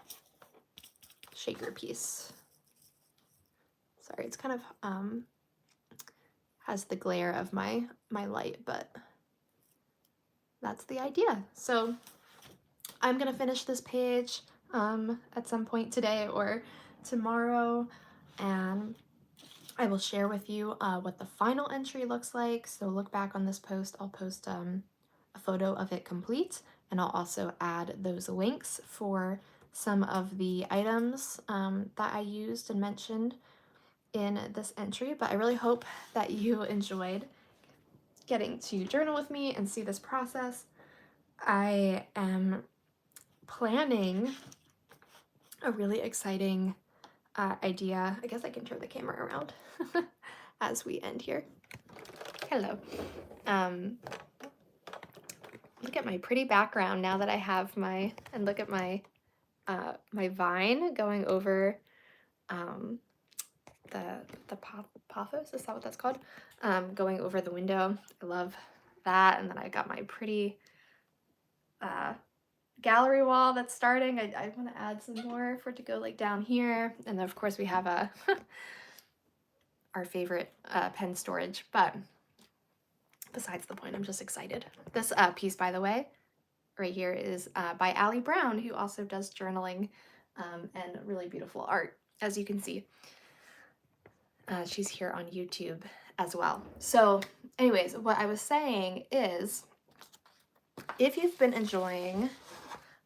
shaker piece. Sorry, it's kind of has the glare of my light, but that's the idea. So I'm gonna finish this page at some point today or tomorrow, and I will share with you what the final entry looks like. So look back on this post. I'll post a photo of it complete, and I'll also add those links for some of the items that I used and mentioned in this entry. But I really hope that you enjoyed getting to journal with me and see this process. I am planning a really exciting idea. I guess I can turn the camera around as we end here. Hello. Look at my pretty background now that I have my, and look at my my vine going over the pothos, is that what that's called? Going over the window. I love that. And then I got my pretty gallery wall that's starting. I want to add some more for it to go like down here. And then of course we have a our favorite pen storage, but besides the point, I'm just excited. This piece, by the way, right here is by Allie Brown, who also does journaling and really beautiful art, as you can see. She's here on YouTube as well. So anyways, what I was saying is, if you've been enjoying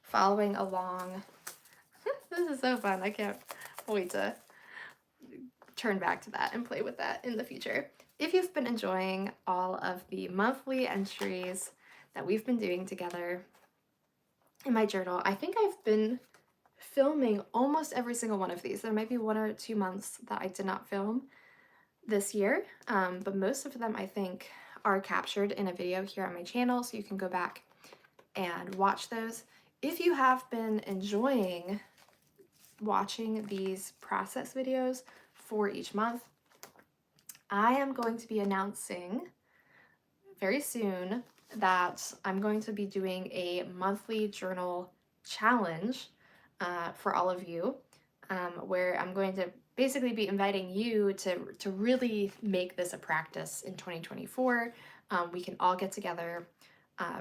following along, this is so fun. I can't wait to turn back to that and play with that in the future. If you've been enjoying all of the monthly entries that we've been doing together in my journal, I think I've been filming almost every single one of these. There might be 1 or 2 months that I did not film this year, but most of them I think are captured in a video here on my channel, so you can go back and watch those. If you have been enjoying watching these process videos for each month, I am going to be announcing very soon that I'm going to be doing a monthly journal challenge for all of you, where I'm going to basically be inviting you to really make this a practice in 2024. We can all get together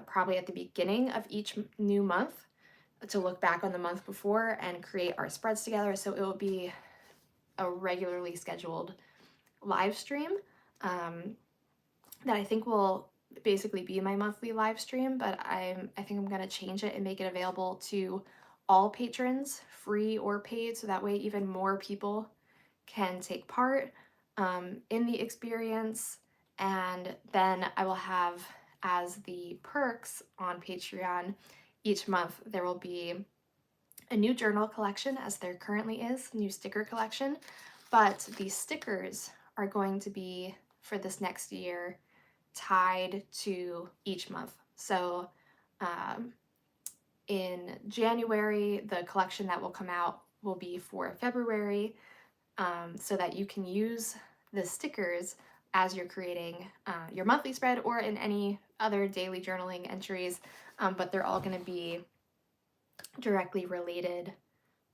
probably at the beginning of each new month to look back on the month before and create our spreads together. So it will be a regularly scheduled live stream that I think will basically be my monthly live stream, but I think I'm gonna change it and make it available to all patrons, free or paid, so that way even more people can take part in the experience. And then I will have, as the perks on Patreon, each month there will be a new journal collection, as there currently is, new sticker collection, but the stickers are going to be, for this next year, tied to each month. So in January, the collection that will come out will be for February, so that you can use the stickers as you're creating your monthly spread or in any other daily journaling entries, but they're all going to be directly related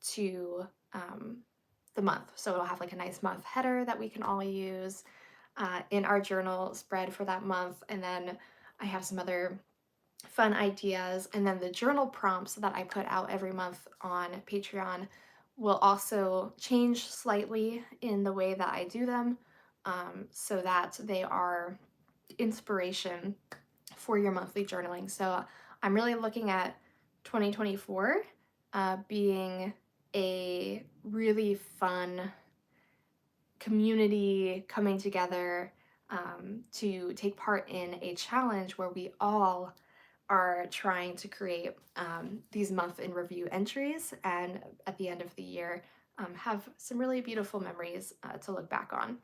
to the month. So it'll have like a nice month header that we can all use in our journal spread for that month. And then I have some other fun ideas. And then the journal prompts that I put out every month on Patreon will also change slightly in the way that I do them, so that they are inspiration for your monthly journaling. So I'm really looking at 2024 being a really fun community coming together to take part in a challenge where we all are trying to create these month in review entries, and at the end of the year have some really beautiful memories to look back on.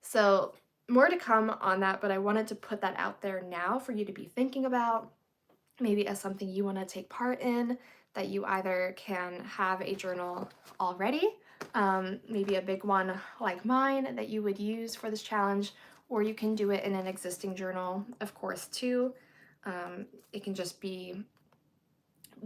So more to come on that, but I wanted to put that out there now for you to be thinking about, maybe as something you want to take part in, that you either can have a journal already, maybe a big one like mine that you would use for this challenge, or you can do it in an existing journal, of course, too. It can just be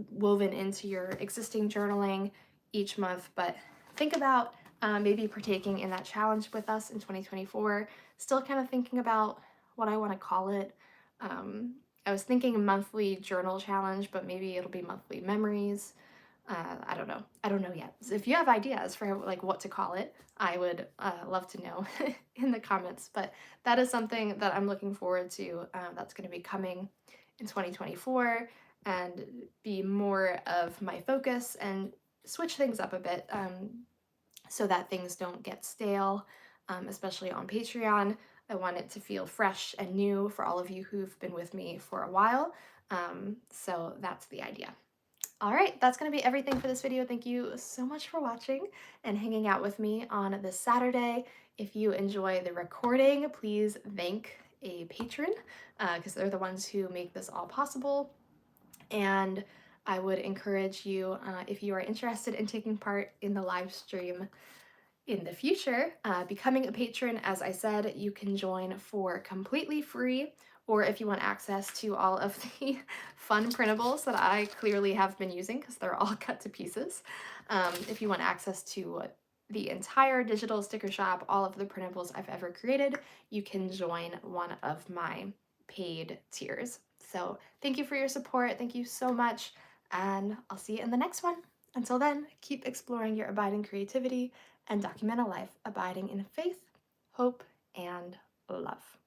woven into your existing journaling each month, but think about maybe partaking in that challenge with us in 2024. Still kind of thinking about what I want to call it. I was thinking monthly journal challenge, but maybe it'll be monthly memories. I don't know. I don't know yet. So if you have ideas for like what to call it, I would love to know in the comments. But that is something that I'm looking forward to. That's going to be coming in 2024 and be more of my focus and switch things up a bit so that things don't get stale, especially on Patreon. I want it to feel fresh and new for all of you who've been with me for a while. So that's the idea. All right, that's going to be everything for this video. Thank you so much for watching and hanging out with me on this Saturday. If you enjoy the recording, please thank a patron because they're the ones who make this all possible. And I would encourage you, if you are interested in taking part in the live stream in the future, becoming a patron, as I said, you can join for completely free, or if you want access to all of the fun printables that I clearly have been using because they're all cut to pieces. If you want access to the entire digital sticker shop, all of the printables I've ever created, you can join one of my paid tiers. So thank you for your support. Thank you so much. And I'll see you in the next one. Until then, keep exploring your abiding creativity and document a life abiding in faith, hope, and love.